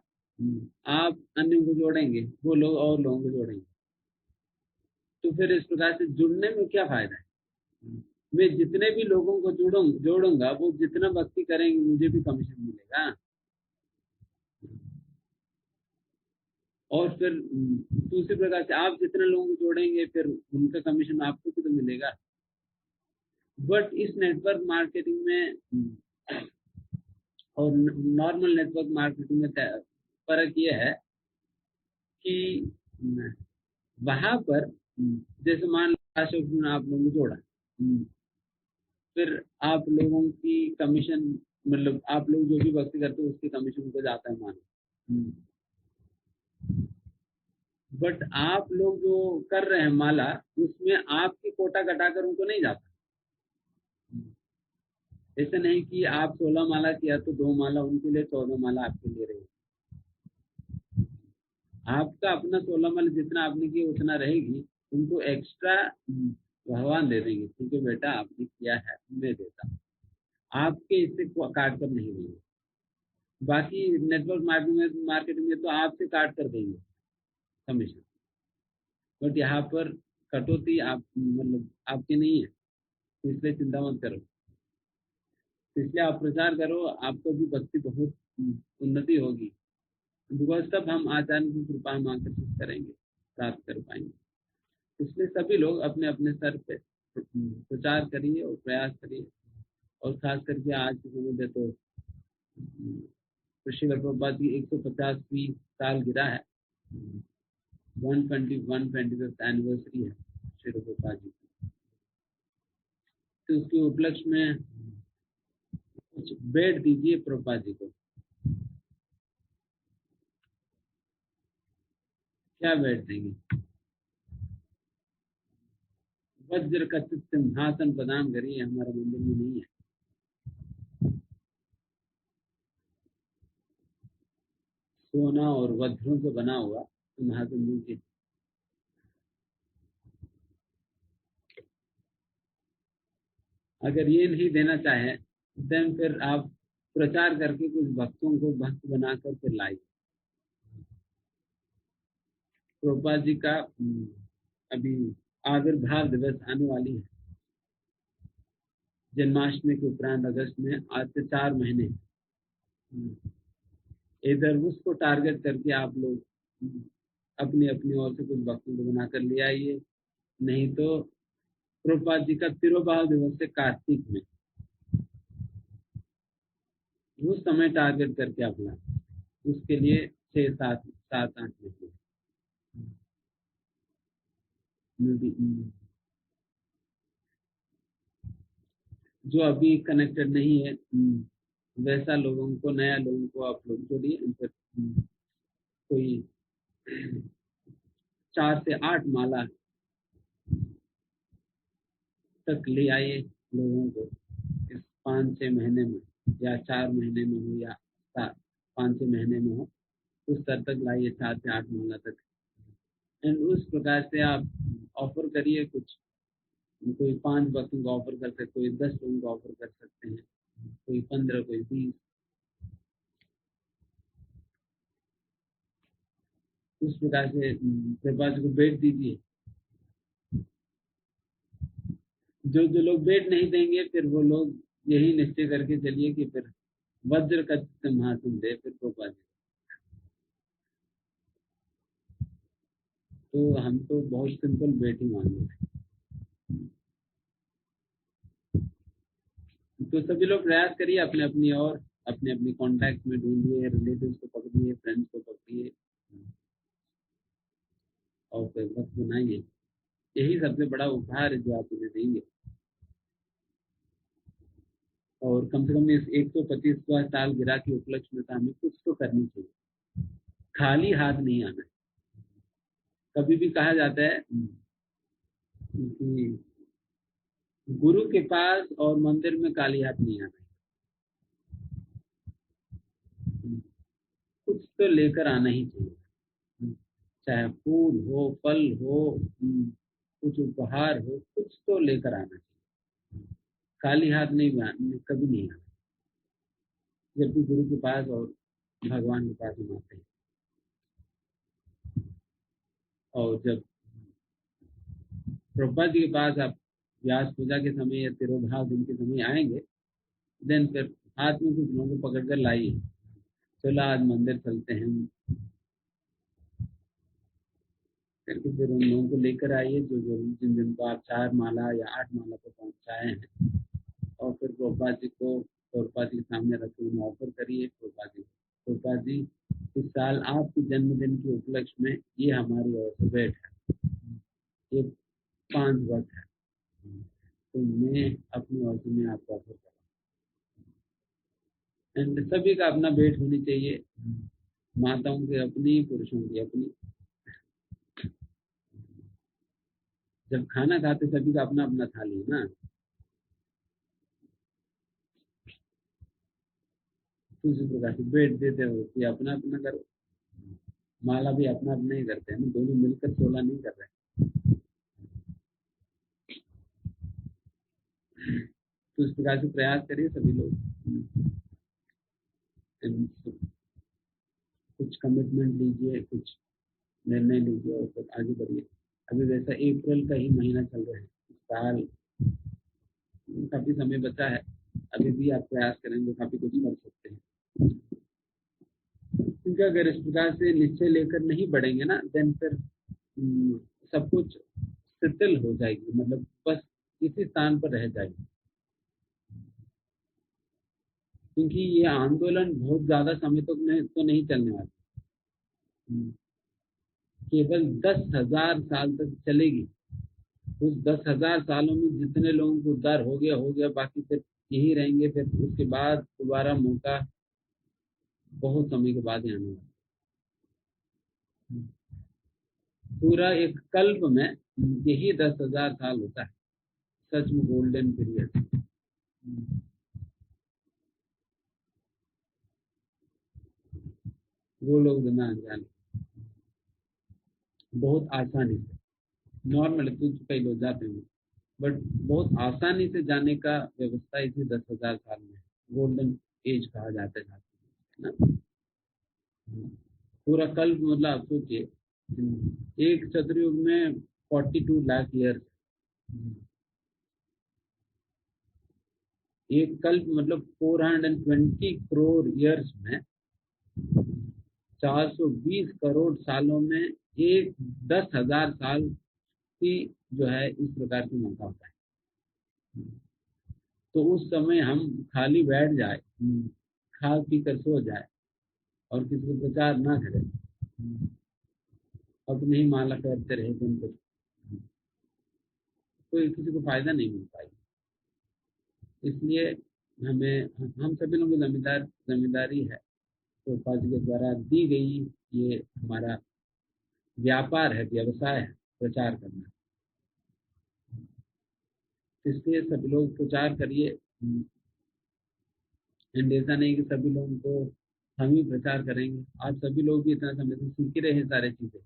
आप अन्य को जोड़ेंगे, वो लोग और लोगों को जोड़ेंगे। तो फिर इस प्रकार से जुड़ने में क्या फायदा है। मैं जितने भी लोगों को जोड़ूंगा, वो जितना भक्ति करेंगे मुझे भी कमीशन मिलेगा। और फिर दूसरी प्रकार से आप जितने लोगों को जोड़ेंगे फिर उनका कमीशन आपको भी तो मिलेगा। बट इस नेटवर्क मार्केटिंग में और नॉर्मल नेटवर्क मार्केटिंग में फर्क ये है कि वहां पर जैसे मान लो अशोक ने आप लोगों को जोड़ा, फिर आप लोगों की कमीशन, मतलब आप लोग जो भी भक्ति करते हो उसकी कमीशन उनको जाता है मानो। बट आप लोग जो कर रहे हैं माला, उसमें आपकी कोटा घटाकर उनको नहीं जाता। ऐसा नहीं कि आप 16 माला किया तो 2 माला उनके लिए, 14 माला आपके लिए रहेगी। आपका अपना 16 माला जितना आपने किया उतना रहेगी, उनको एक्स्ट्रा भगवान दे देंगे, ठीक है बेटा आपने किया है मैं देता हूँ, आपके इससे काट कर नहीं देंगे। बाकी नेटवर्क मार्केटिंग में तो आपसे काट कर देंगे कमीशन, बट यहाँ पर कटौती आप मतलब आपकी नहीं है, तो इसलिए चिंता मत करो। इसलिए आप प्रचार करो, आपको भी भक्ति बहुत उन्नति होगी, बिकॉज तब हम आचार्य की कृपा हम आकर्षित करेंगे, प्राप्त कर पाएंगे। इसलिए सभी लोग अपने अपने स्तर पे प्रचार करिए और प्रयास करिए। और खास करके आज के समय में तो श्रील प्रभुपाद की 150वीं साल गिरा है, 125th एनिवर्सरी है श्री प्रभुपाद जी की। तो उसके उपलक्ष्य में कुछ भेंट दीजिए प्रभुपाद जी को। क्या भेंट देंगे? वज्र का सिंहासन प्रदान करिए, हमारे मंदिर में नहीं है। सोना और वज्रों से बना हुआ सिंहासन दीजिए। अगर ये नहीं देना चाहे देन फिर आप प्रचार करके कुछ भक्तों को भक्त बनाकर फिर लाइए। प्रभुपाद जी का अभी आविर्भाव दिवस आने वाली है, जन्माष्टमी के उपरांत अगस्त में, आज से 4 महीने। इधर उसको टारगेट करके आप लोग अपनी अपनी ओर से कुछ भक्तों को बनाकर ले आइए, नहीं तो प्रभुपाद जी का तिरुभाव दिवस है कार्तिक में, उस समय टारगेट करके आप लाए, उसके लिए 6, 7, 8 महीने। जो अभी कनेक्टेड नहीं है वैसा लोगों को, नया लोगों को आप लोग जोड़िए, उनसे कोई 4 से 8 माला तक ले आइए लोगों को इस 5-6 महीने में, या 4 महीने में हो या 5-6 महीने में हो, उस स्तर तक लाइए 4 से 8 माला तक। एंड उस प्रकार से आप ऑफर करिए कुछ, कोई 5 भक्तों को ऑफर कर सकते, कोई 10 लोगों को ऑफर कर सकते हैं, कोई 15, कोई 20। उस प्रकार से प्रभुपाद को भेंट दीजिए। जो लोग भेंट नहीं देंगे फिर वो लोग यही निश्चय करके चलिए कि फिर वज्र का सिंहासन दे फिर प्रभुपाद जी। तो हम तो बहुत सिंपल भेंट ही मांगे। तो सभी लोग प्रयास करिए, अपने अपनी और अपने अपने कॉन्टैक्ट में ढूंढिए, रिलेटिव्स को पकड़िए, फ्रेंड्स को पकड़िए और फिर वक्त बनाइए। यही सबसे बड़ा उपहार है जो आप उन्हें देंगे। और कम से कम इस 125वां साल गिरा के उपलक्ष्य में हमें कुछ तो करनी चाहिए, खाली हाथ नहीं आना है। कभी भी कहा जाता है कि गुरु के पास और मंदिर में खाली हाथ नहीं आना है, कुछ तो लेकर आना ही चाहिए, चाहे फूल हो, फल हो, कुछ उपहार हो, कुछ तो लेकर आना चाहिए। खाली हाथ नहीं कभी नहीं आना, जब भी गुरु के पास और भगवान के पास हम आते हैं। और जब प्रभुपाद जी के पास आप व्यास पूजा के समय या तिरुभाव दिन के समय आएंगे, देन फिर हाथ में कुछ लोगों को पकड़ कर लाइए, चलो आज मंदिर चलते हैं करके फिर उन लोगों को लेकर आइए जो जिनको आप 4 माला या 8 माला को पहुंचाए हैं, और फिर प्रभुपाद जी को प्रभुपाद जी के सामने रखे उन्हें ऑफर करिए। प्रभुपाद जी इस साल आपके जन्मदिन के उपलक्ष्य में ये हमारी ओर से भेंट है, ये 5 वर्ष है, तो मैं अपनी ओर से मैं आपको ऑफर कर रहा हूँ। एंड सभी का अपना वेट होनी चाहिए, माताओं की अपनी, पुरुषों की अपनी। जब खाना खाते सभी का अपना अपना थाली है ना, तो उसी प्रकार से वेट देते हो कि अपना अपना करो। माला भी अपना अपना ही करते हैं ना, दोनों मिलकर 16 नहीं कर रहे। तो इस प्रकार से प्रयास करिए सभी लोग। कुछ कमिटमेंट लीजिए, कुछ निर्णय लीजिए और फिर आगे बढ़िए। अभी वैसा अप्रैल का ही महीना चल रहा है, साल काफी समय बचा है, अभी भी आप प्रयास करेंगे काफी कुछ कर सकते हैं। क्योंकि अगर इस प्रकार से निश्चय लेकर नहीं बढ़ेंगे ना, देन फिर सब कुछ शिथिल हो जाएगी, मतलब बस इसी स्थान पर रह जाएगी। क्योंकि ये आंदोलन बहुत ज्यादा समय तक तो नहीं चलने वाला, केवल 10,000 साल तक चलेगी। उस 10,000 सालों में जितने लोगों को उद्धार हो गया, बाकी फिर यही रहेंगे। फिर उसके बाद दोबारा मौका बहुत समय के बाद ही आने वाला। पूरा एक कल्प में यही 10,000 साल होता है, सच में गोल्डन पीरियड। वो लोग बिना अनजाने बहुत आसानी से, नॉर्मल कुछ कई लोग जाते हैं, बट बहुत आसानी से जाने का व्यवस्था इसी 10,000 साल में गोल्डन एज कहा जाता है ना। पूरा कल्प मतलब आप सोचिए, एक चतुर्युग में 42 लाख ईयर, एक कल्प मतलब 420 करोड़ ईयर्स में 420 करोड़ सालों में एक 10,000 साल की जो है इस प्रकार की मौका होता है। तो उस समय हम खाली बैठ जाए, खा पी कर सो जाए और किसी को प्रचार ना करें, अपने ही माला करते रहे दिन भर, कोई किसी को फायदा नहीं मिल पाएगा। इसलिए हमें, हम सभी लोगों की जिम्मेदारी है, तो जी के द्वारा दी गई ये हमारा व्यापार है, व्यवसाय है, प्रचार करना। इसलिए सभी लोग प्रचार करिए। ऐसा नहीं कि सभी लोगों को हम ही प्रचार करेंगे। आप सभी लोग भी इतना समय से सीख रहे हैं, सारी चीजें,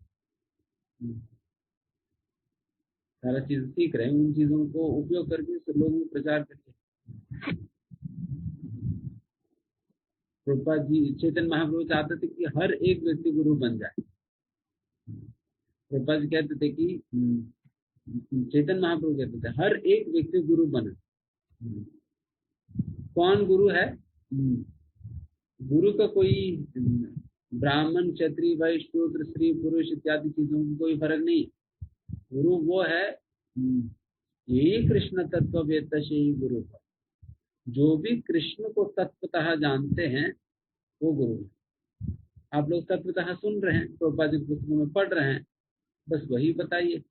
सारा चीज सीख रहे हैं, उन चीजों को उपयोग करके सब लोगों को प्रचार करिए। प्रभुपाद जी, चैतन्य महाप्रभु चाहते थे कि हर एक व्यक्ति गुरु बन जाए। प्रभुपाद जी कहते थे कि चैतन्य महाप्रभु कहते थे हर एक व्यक्ति गुरु बने। कौन गुरु है? गुरु का कोई ब्राह्मण, क्षत्रिय, वैश्य, शूद्र, स्त्री, पुरुष इत्यादि चीजों में कोई फर्क नहीं। गुरु वो है, यही कृष्ण तत्व वेत्ता से ही गुरु है। जो भी कृष्ण को तत्वतः जानते हैं वो गुरु है। आप लोग तत्वतः सुन रहे हैं, प्रभुपाद जी की पुस्तकों में पढ़ रहे हैं, बस वही बताइए।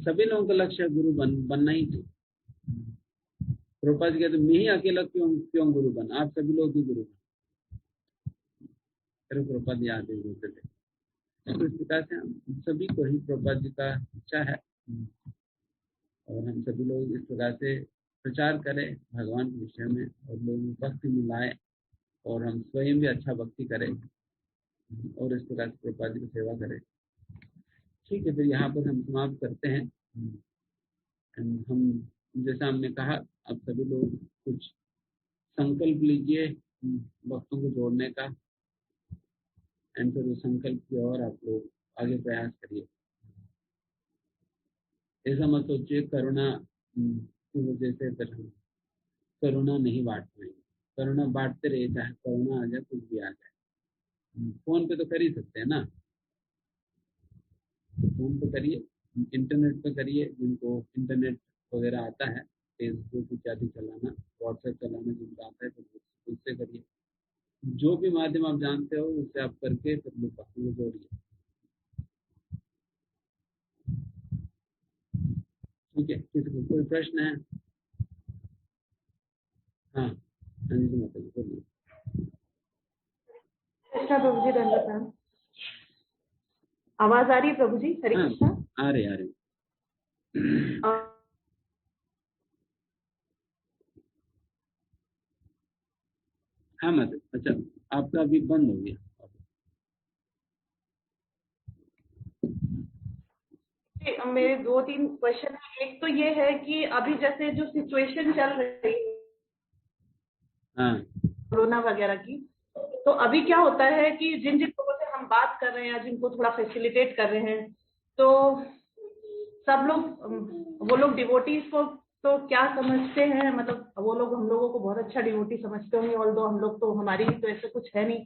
सभी लोगों का लक्ष्य गुरु बनना ही चाहिए। प्रभुपाद जी कहते मैं ही अकेला क्यों गुरु बन, आप सभी लोग ही गुरु बन। प्रभुपाद याद होते थे। तो इस प्रकार से हम सभी को ही प्रभुपाद जी का इच्छा है, और हम सभी लोग इस प्रकार से प्रचार करें भगवान के विषय में, और लोगों को भक्ति मिलाए, और हम स्वयं भी अच्छा भक्ति करें, और इस प्रकार से प्रभुपाद जी की सेवा करें। ठीक है, फिर यहाँ पर हम समाप्त करते हैं। हम जैसा हमने कहा, अब सभी लोग कुछ संकल्प लीजिए भक्तों को जोड़ने का, एंड फिर उस संकल्प की ओर आप लोग आगे प्रयास करिए। ऐसा मत सोचिए करुणा की वजह से फिर हम करुणा नहीं बांट पाएंगे। करुणा बांटते रहिए, चाहे करुणा आ जाए, कुछ भी आ जाए। फोन पे तो कर ही सकते हैं ना, फोन पे करिए, इंटरनेट पे करिए, जिनको इंटरनेट वगैरह आता है, फेसबुक इत्यादि चलाना, व्हाट्सएप चलाना जिनको आता है, तो उससे करिए। जो भी माध्यम आप जानते हो उससे आप करके फिर लोग भक्ति को जोड़िए। ठीक है, किसी को कोई प्रश्न है? हाँ जी माता जी बोलिए। कृष्णा प्रभु जी, दंडवत प्रणाम। आवाज आ रही है प्रभु जी? हरे हाँ कृष्णा। आ रहे हाँ माता। अच्छा, आपका अभी बंद हो गया। मेरे 2-3 क्वेश्चन है। एक तो ये है कि अभी जैसे जो सिचुएशन चल रही है हाँ कोरोना वगैरह की, तो अभी क्या होता है कि जिन जिन लोगों से हम बात कर रहे हैं, जिनको थोड़ा फैसिलिटेट कर रहे हैं, तो सब लोग वो लोग डिवोटीज को तो क्या समझते हैं, मतलब वो लोग हम लोगों को बहुत अच्छा डिवोटी समझते होंगे, ऑल्दो हम लोग तो, हमारी तो ऐसे कुछ है नहीं।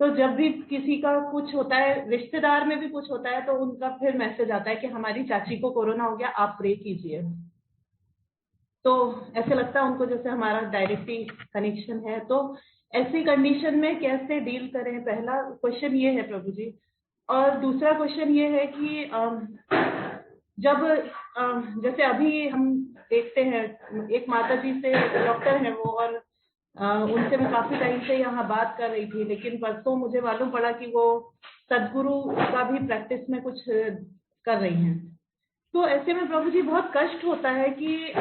तो जब भी किसी का कुछ होता है, रिश्तेदार में भी कुछ होता है, तो उनका फिर मैसेज आता है कि हमारी चाची को कोरोना हो गया, आप प्रे कीजिए। तो ऐसे लगता है उनको जैसे हमारा डायरेक्टली कनेक्शन है। तो ऐसी कंडीशन में कैसे डील करें, पहला क्वेश्चन ये है प्रभु जी। और दूसरा क्वेश्चन ये है कि जब जैसे अभी हम देखते हैं, एक माता जी से डॉक्टर हैं वो, और उनसे मैं काफी टाइम से यहाँ बात कर रही थी, लेकिन परसों मुझे मालूम पड़ा कि वो सदगुरु का भी प्रैक्टिस में कुछ कर रही हैं। तो ऐसे में प्रभु जी बहुत कष्ट होता है कि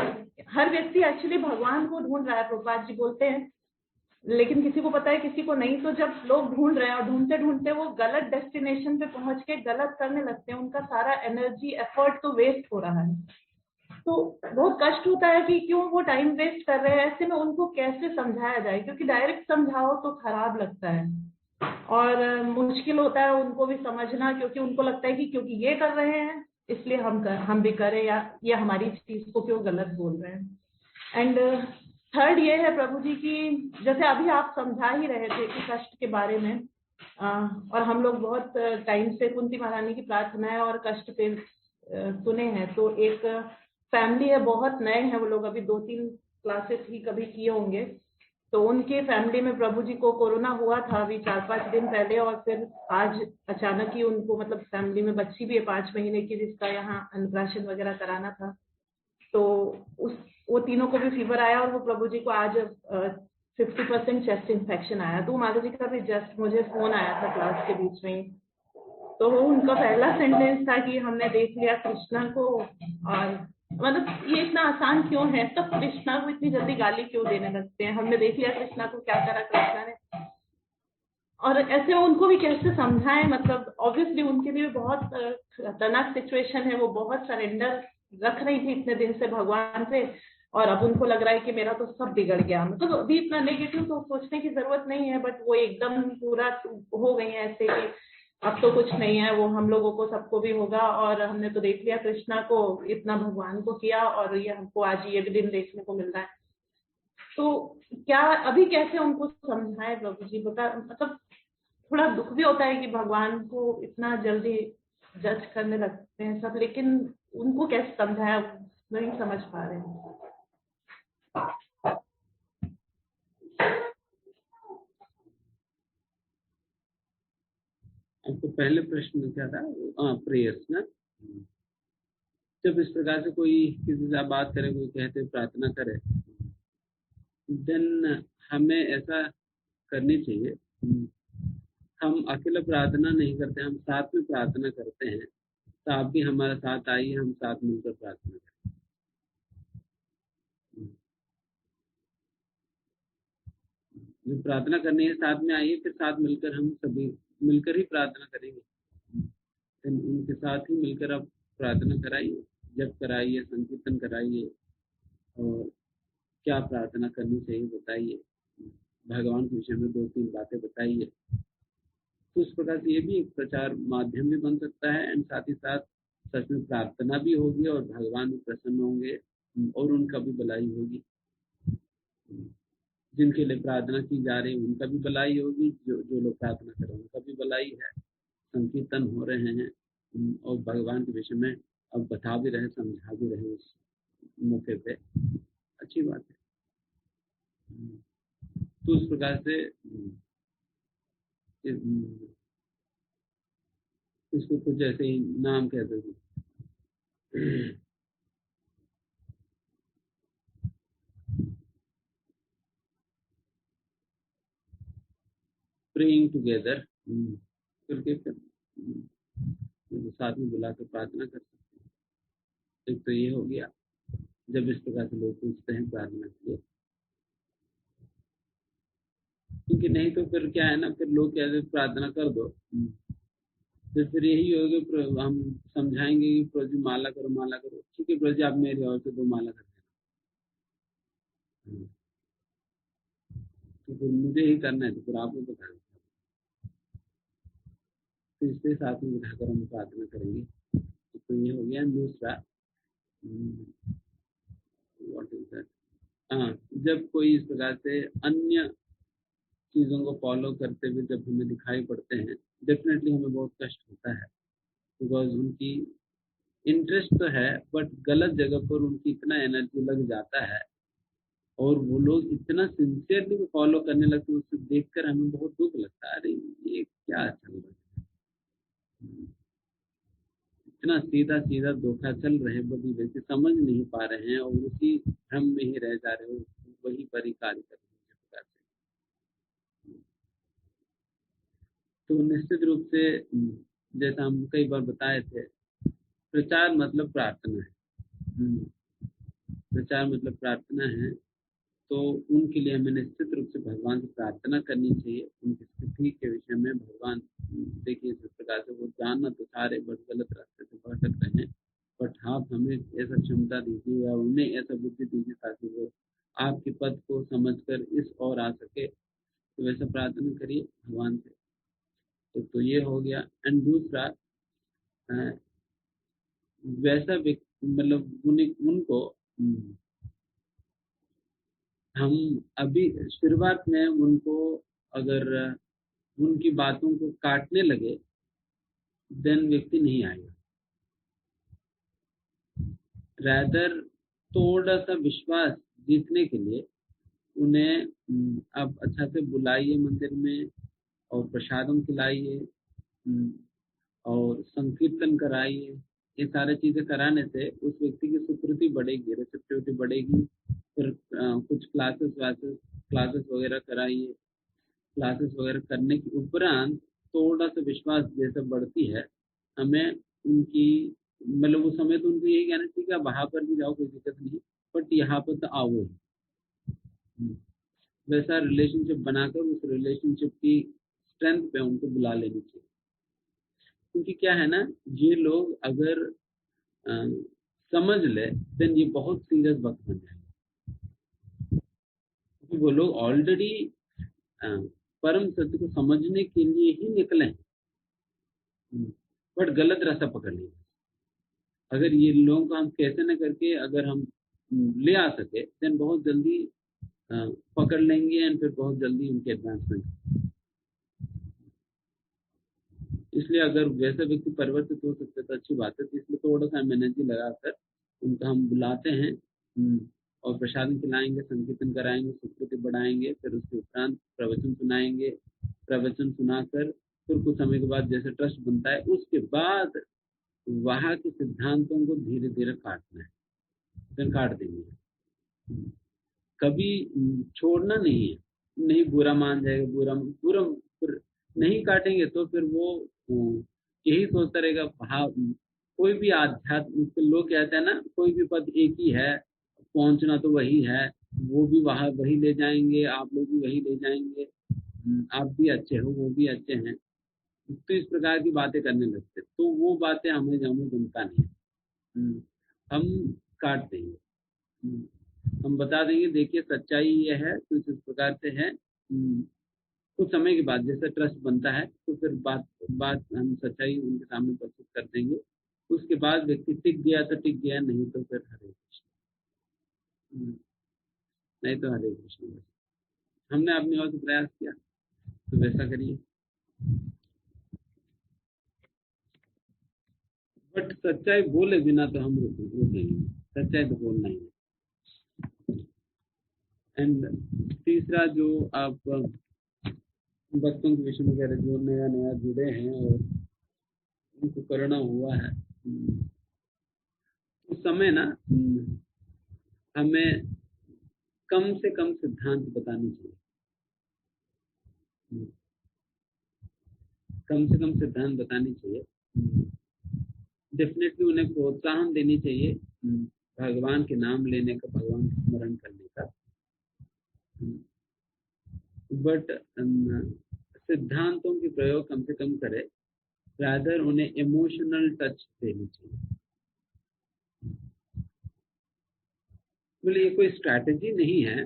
हर व्यक्ति एक्चुअली भगवान को ढूंढ रहा है, प्रभुपाद जी बोलते हैं, लेकिन किसी को पता है किसी को नहीं। तो जब लोग ढूंढ रहे हैं और ढूंढते ढूंढते वो गलत डेस्टिनेशन पे पहुंच के गलत करने लगते हैं, उनका सारा एनर्जी एफर्ट तो वेस्ट हो रहा है। तो बहुत कष्ट होता है कि क्यों वो टाइम वेस्ट कर रहे हैं। ऐसे में उनको कैसे समझाया जाए, क्योंकि डायरेक्ट समझाओ तो खराब लगता है और मुश्किल होता है उनको भी समझना, क्योंकि उनको लगता है कि क्योंकि ये कर रहे हैं इसलिए हम भी करें, या ये हमारी चीज को क्यों गलत बोल रहे हैं। एंड थर्ड ये है प्रभु जी की, जैसे अभी आप समझा ही रहे थे कि कष्ट के बारे में, और हम लोग बहुत टाइम से कुंती महारानी की प्रार्थनाएं और कष्ट पे सुने हैं। तो एक फैमिली है, बहुत नए हैं वो लोग, अभी 2-3 क्लासेस ही कभी किए होंगे। तो उनके फैमिली में प्रभु जी को कोरोना हुआ था अभी 4-5 दिन पहले, और फिर आज अचानक ही उनको, मतलब फैमिली में बच्ची भी है 5 महीने की, जिसका यहाँ अन्नप्राशन वगैरह कराना था। तो वो तीनों को भी फीवर आया, और वो प्रभु जी को आज 50% चेस्ट इन्फेक्शन आया। तो माता जी का भी जस्ट मुझे फोन आया था क्लास के बीच में ही। तो उनका पहला सेंटेंस था कि हमने देख लिया कृष्णा को, और मतलब ये इतना आसान क्यों है, तब कृष्णा को इतनी जल्दी गाली क्यों देने लगते हैं, हमने देख लिया कृष्णा को, क्या करा कृष्णा ने। और ऐसे उनको भी कैसे समझाएं, मतलब ऑब्वियसली उनके लिए बहुत खतरनाक सिचुएशन है, वो बहुत सरेंडर रख रही थी इतने दिन से भगवान पे, और अब उनको लग रहा है कि मेरा तो सब बिगड़ गया। मतलब अभी इतना नेगेटिव तो सोचने की जरूरत नहीं है, बट वो एकदम पूरा हो गई है ऐसे कि अब तो कुछ नहीं है, वो हम लोगों को सबको भी होगा, और हमने तो देख लिया कृष्णा को इतना भगवान को किया, और ये हमको आज ये भी दिन देखने को मिल रहा है। तो क्या अभी कैसे उनको समझाएं प्रभु जी, बता, मतलब थोड़ा दुख भी होता है कि भगवान को इतना जल्दी जज करने लगते हैं सब, लेकिन उनको कैसे समझाया नहीं समझ पा रहे हैं। आपको पहले प्रश्न क्या था? प्रेयर्स ना। जब इस प्रकार से कोई किसी से बात करे, कोई कहते प्रार्थना करे, देन हमें ऐसा करनी चाहिए। हम अकेला प्रार्थना नहीं करते, हम साथ में प्रार्थना करते हैं। तो आप भी हमारे साथ आइए, हम साथ मिलकर प्रार्थना करें। जो प्रार्थना करनी है साथ में आइए, फिर साथ मिलकर हम सभी मिलकर ही प्रार्थना करेंगे। उनके साथ ही मिलकर आप प्रार्थना कराइए, जप कराइए, संकीर्तन कराइए, और क्या प्रार्थना करनी चाहिए बताइए, भगवान के विषय में 2-3 बातें बताइए। तो उस प्रकार से ये भी एक प्रचार माध्यम भी बन सकता है, एंड साथ ही साथ सच में प्रार्थना भी होगी और भगवान भी प्रसन्न होंगे, और उनका भी भलाई होगी। जिनके लिए प्रार्थना की जा रही है उनका भी भलाई होगी, जो लोग प्रार्थना कर रहे हैं उनका भी भलाई है। संकीर्तन हो रहे हैं, और भगवान के विषय में अब बता भी रहे, समझा भी रहे उस मौके पे, अच्छी बात है। तो उस प्रकार से इसको कुछ ऐसे ही नाम कहते थे, प्रेइंग टुगेदर करके फिर साथ में बुला कर प्रार्थना कर सकते हैं। एक तो ये हो गया जब इस प्रकार से लोग पूछते हैं प्रार्थना के लिए, क्योंकि नहीं तो फिर क्या है ना, फिर लोग कहते हैं प्रार्थना कर दो, तो फिर यही होगा, हम समझाएंगे कि प्रभु जी माला करो माला करो, ठीक है प्रभु जी आप मेरी ओर से 2 माला कर देना, तो फिर मुझे ही करना है तो फिर आपको बताना, तो इसके साथ में बिठाकर हम प्रार्थना करेंगे। तो ये हो गया। दूसरा व्हाट इज दैट, हाँ, जब कोई इस प्रकार से अन्य चीजों को फॉलो करते हुए जब हमें दिखाई पड़ते हैं, डेफिनेटली हमें बहुत कष्ट होता है, बिकॉज उनकी इंटरेस्ट तो है बट गलत जगह पर उनकी इतना एनर्जी लग जाता है और वो लोग इतना सिंसियरली फॉलो करने लगते हैं, उससे देखकर हमें बहुत दुख लगता है, अरे ये क्या चल रहा है, इतना सीधा सीधा धोखा चल रहे, बड़ी व्यक्ति समझ नहीं पा रहे हैं और उसी भ्रम में ही रह जा रहे हो, वही पर कार्य कर रहे हैं। तो निश्चित रूप से जैसा हम कई बार बताए थे, प्रचार मतलब प्रार्थना है, प्रचार मतलब प्रार्थना है, तो उनके लिए हमें निश्चित रूप से भगवान से प्रार्थना करनी चाहिए, उनकी स्थिति के विषय में। भगवान देखिए इस प्रकार से वो जानना तो सारे बट गलत रास्ते से भटक रहे हैं, बट आप हमें ऐसा क्षमता दीजिए या उन्हें ऐसा बुद्धि दीजिए ताकि वो आपके पद को समझकर इस ओर आ सके, तो वैसा प्रार्थना करिए भगवान से। तो ये हो गया। एंड दूसरा, वैसा मतलब उनको हम अभी शुरुआत में उनको अगर उनकी बातों को काटने लगे, देन व्यक्ति नहीं आएगा। रैदर थोड़ा सा विश्वास जीतने के लिए उन्हें आप अच्छा से बुलाइए मंदिर में और प्रसादम खिलाइए और संकीर्तन कराइए। ये सारी चीजें कराने से उस व्यक्ति की सुकृति बढ़ेगी, रिसेप्टिविटी बढ़ेगी। फिर कुछ क्लासेस वगैरह कराइए। क्लासेस वगैरह करने के उपरांत थोड़ा सा विश्वास जैसे बढ़ती है, हमें उनकी मतलब उस समय तो उनको यही कहना चाहिए कि आप वहां पर भी जाओ कोई दिक्कत नहीं, बट यहाँ पर तो आओ ही। वैसा रिलेशनशिप बनाकर उस रिलेशनशिप की स्ट्रेंथ पे उनको बुला लेनी चाहिए। क्योंकि क्या है ना, ये लोग अगर समझ ले देन ये बहुत सीरियस वक्त बन जाएगा, क्योंकि वो लोग ऑलरेडी परम सत्य को समझने के लिए ही निकले हैं, बट गलत रास्ता पकड़ लिया। अगर ये लोगों को हम कैसे न करके अगर हम ले आ सके, देन बहुत जल्दी पकड़ लेंगे एंड फिर बहुत जल्दी उनके एडवांसमेंट। इसलिए अगर वैसा व्यक्ति परिवर्तित हो सकता है तो अच्छी बात है। तो इसलिए थोड़ा सा हम एनर्जी लगाकर उनको हम बुलाते हैं और प्रसाद खिलाएंगे, संकीर्तन कराएंगे, सुकृति बढ़ाएंगे, फिर उसके उपरांत प्रवचन सुनाएंगे। प्रवचन सुनाकर फिर कुछ समय के बाद जैसे ट्रस्ट बनता है, उसके बाद वहां के सिद्धांतों को धीरे धीरे काटना है, फिर काट देंगे। कभी छोड़ना नहीं है, नहीं बुरा मान जाएगा, बुरा फिर नहीं काटेंगे तो फिर वो यही सोचता रहेगा। हाँ, कोई भी आध्यात्मिक लोग कहते हैं ना, कोई भी पद एक ही है, पहुंचना तो वही है, वो भी वहां वही ले जाएंगे, आप लोग भी वही ले जाएंगे, आप भी अच्छे हो वो भी अच्छे हैं, तो इस प्रकार की बातें करने लगते, तो वो बातें हमें जमता नहीं। हम काट देंगे, हम बता देंगे देखिए सच्चाई ये है, तो इस प्रकार से है। कुछ समय के बाद जैसे ट्रस्ट बनता है तो फिर बात हम सच्चाई उनके सामने प्रस्तुत कर देंगे। उसके बाद व्यक्ति टिक गया तो टिक गया, नहीं तो फिर हरे कृष्ण, नहीं तो हरे कृष्ण। हमने अपनी ओर से प्रयास किया तो वैसा करिए, बट सच्चाई बोले बिना तो हम रुकेंगे, सच्चाई तो बोलना ही है। एंड तीसरा, जो आप बच्चों के विषय वगैरह जो नया नया जुड़े हैं और उनको करना हुआ है, उस समय ना हमें कम से कम सिद्धांत बताने चाहिए। कम से कम सिद्धांत बतानी चाहिए। डेफिनेटली उन्हें प्रोत्साहन देनी चाहिए भगवान के नाम लेने का, भगवान का स्मरण करने का। बट सिद्धांतों की प्रयोग कम से कम करे, रादर उन्हें इमोशनल टच देनी चाहिए। बोले ये कोई स्ट्रैटेजी नहीं है,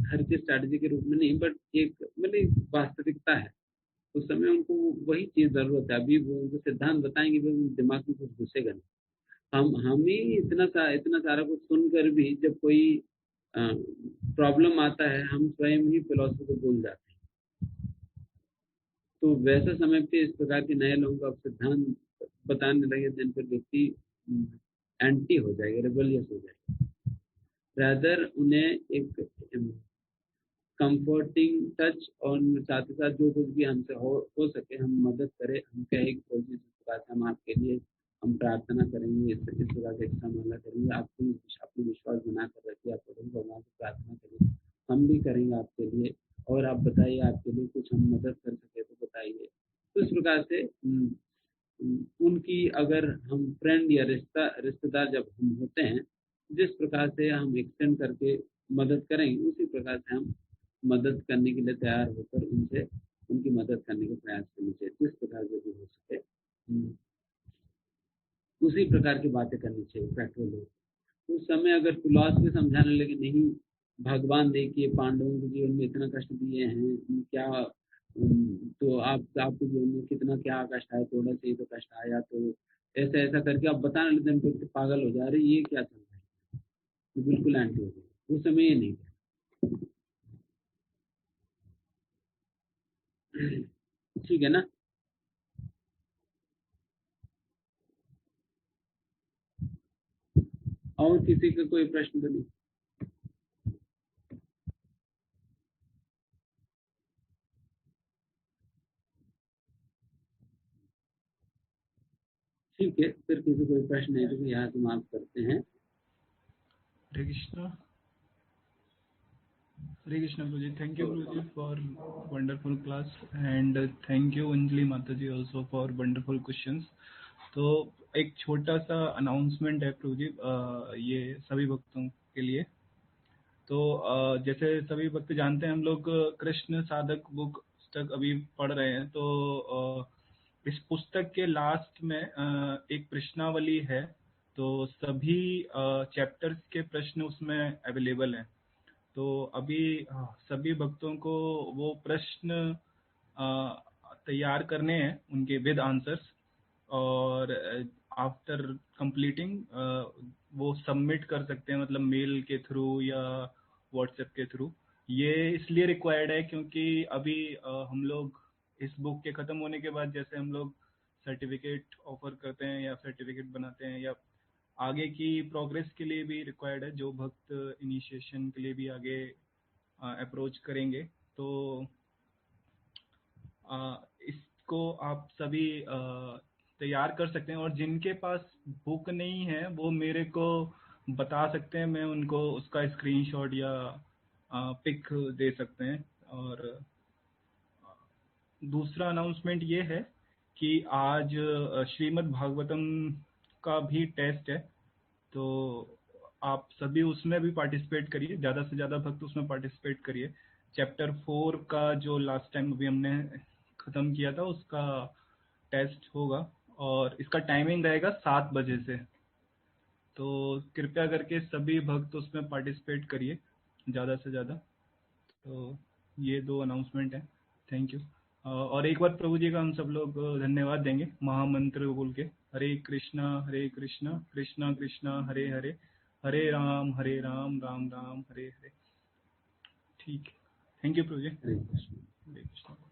हर की स्ट्रैटेजी के रूप में नहीं, बट एक मतलब वास्तविकता है। उस समय उनको वही चीज जरूरत है। अभी वो उनको सिद्धांत बताएंगे भी दिमाग में कुछ घुसेगा नहीं। हम ही इतना सारा कुछ सुनकर भी जब कोई प्रॉब्लम आता है, हम स्वयं ही फिलॉसफी को भूल जाते हैं। तो वैसे समय पे इस प्रकार के नए लोगों को आप सिद्धांत बताने लगे, दिन फिर व्यक्ति एंटी हो जाएगा, रिबेलियस हो जाएगा। रादर उन्हें एक कंफर्टिंग टच और साथ ही साथ जो कुछ भी हमसे हो सके हम मदद करें। हम कहें कि इस प्रकार से हम आपके लिए हम प्रार्थना करेंगे, इस प्रकार से माला करेंगे, आपको अपने विश्वास बना कर रखिए, आप भगवान से प्रार्थना करिए, हम भी करेंगे आपके लिए, और आप बताइए आपके लिए कुछ हम मदद कर सके तो बताइए। तो इस प्रकार से उनकी अगर हम फ्रेंड या रिश्तेदार जब हम होते हैं, जिस प्रकार से हम एक्सटेंड करके मदद करेंगे, उसी प्रकार से हम मदद करने के लिए तैयार होकर उनसे उनकी मदद करने का प्रयास करनी चाहिए। जिस प्रकार से भी हो सके उसी प्रकार की बातें करनी चाहिए प्रैक्टिकल लोग। उस समय अगर फिलॉसफी समझाने लगे, नहीं भगवान देखिए पांडवों के जीवन में इतना कष्ट दिए हैं, क्या तो आपके जीवन में कितना क्या कष्ट आया, थोड़ा से ही तो कष्ट आया, तो ऐसा ऐसा करके आप बताने लगते हैं, व्यक्ति पागल हो जा रहे, ये क्या चल रहा है, तो बिल्कुल एंटी हो गया। उस समय ये नहीं ठीक है ना। और किसी का कोई प्रश्न तो नहीं? ठीक है, फिर किसी कोई प्रश्न है तो यहाँ समाप्त करते हैं। हरे Krishna Guruji. Thank you Guruji for wonderful class and thank you Anjali Mataji also for wonderful questions. तो एक छोटा सा अनाउंसमेंट है प्रभुजी, ये सभी भक्तों के लिए। तो जैसे सभी भक्त जानते हैं, हम लोग कृष्ण साधक बुक पुस्तक अभी पढ़ रहे हैं। तो इस पुस्तक के लास्ट में एक प्रश्नावली है, तो सभी चैप्टर्स के प्रश्न उसमें अवेलेबल हैं। तो अभी सभी भक्तों को वो प्रश्न तैयार करने हैं, उनके विद आंसर्स, और आफ्टर कंप्लीटिंग वो सबमिट कर सकते हैं, मतलब मेल के थ्रू या व्हाट्सएप के थ्रू। ये इसलिए रिक्वायर्ड है क्योंकि अभी हम लोग इस बुक के ख़त्म होने के बाद जैसे हम लोग सर्टिफिकेट ऑफर करते हैं या सर्टिफिकेट बनाते हैं, या आगे की प्रोग्रेस के लिए भी रिक्वायर्ड है। जो भक्त इनिशिएशन के लिए भी आगे अप्रोच करेंगे, तो इसको आप सभी तैयार कर सकते हैं। और जिनके पास बुक नहीं है वो मेरे को बता सकते हैं, मैं उनको उसका स्क्रीनशॉट या पिक दे सकते हैं। और दूसरा अनाउंसमेंट ये है कि आज श्रीमद् भागवतम का भी टेस्ट है, तो आप सभी उसमें भी पार्टिसिपेट करिए, ज़्यादा से ज़्यादा भक्त उसमें पार्टिसिपेट करिए। चैप्टर 4 का जो लास्ट टाइम अभी हमने ख़त्म किया था उसका टेस्ट होगा, और इसका टाइमिंग रहेगा 7 बजे से। तो कृपया करके सभी भक्त उसमें पार्टिसिपेट करिए ज़्यादा से ज़्यादा। तो ये 2 अनाउंसमेंट हैं। Thank you. और एक बार प्रभु जी का हम सब लोग धन्यवाद देंगे महामंत्र बोल के, हरे कृष्णा कृष्णा कृष्णा हरे हरे, हरे राम राम राम हरे हरे। ठीक है, थैंक यू प्रभु जी। हरे कृष्ण। हरे कृष्णा।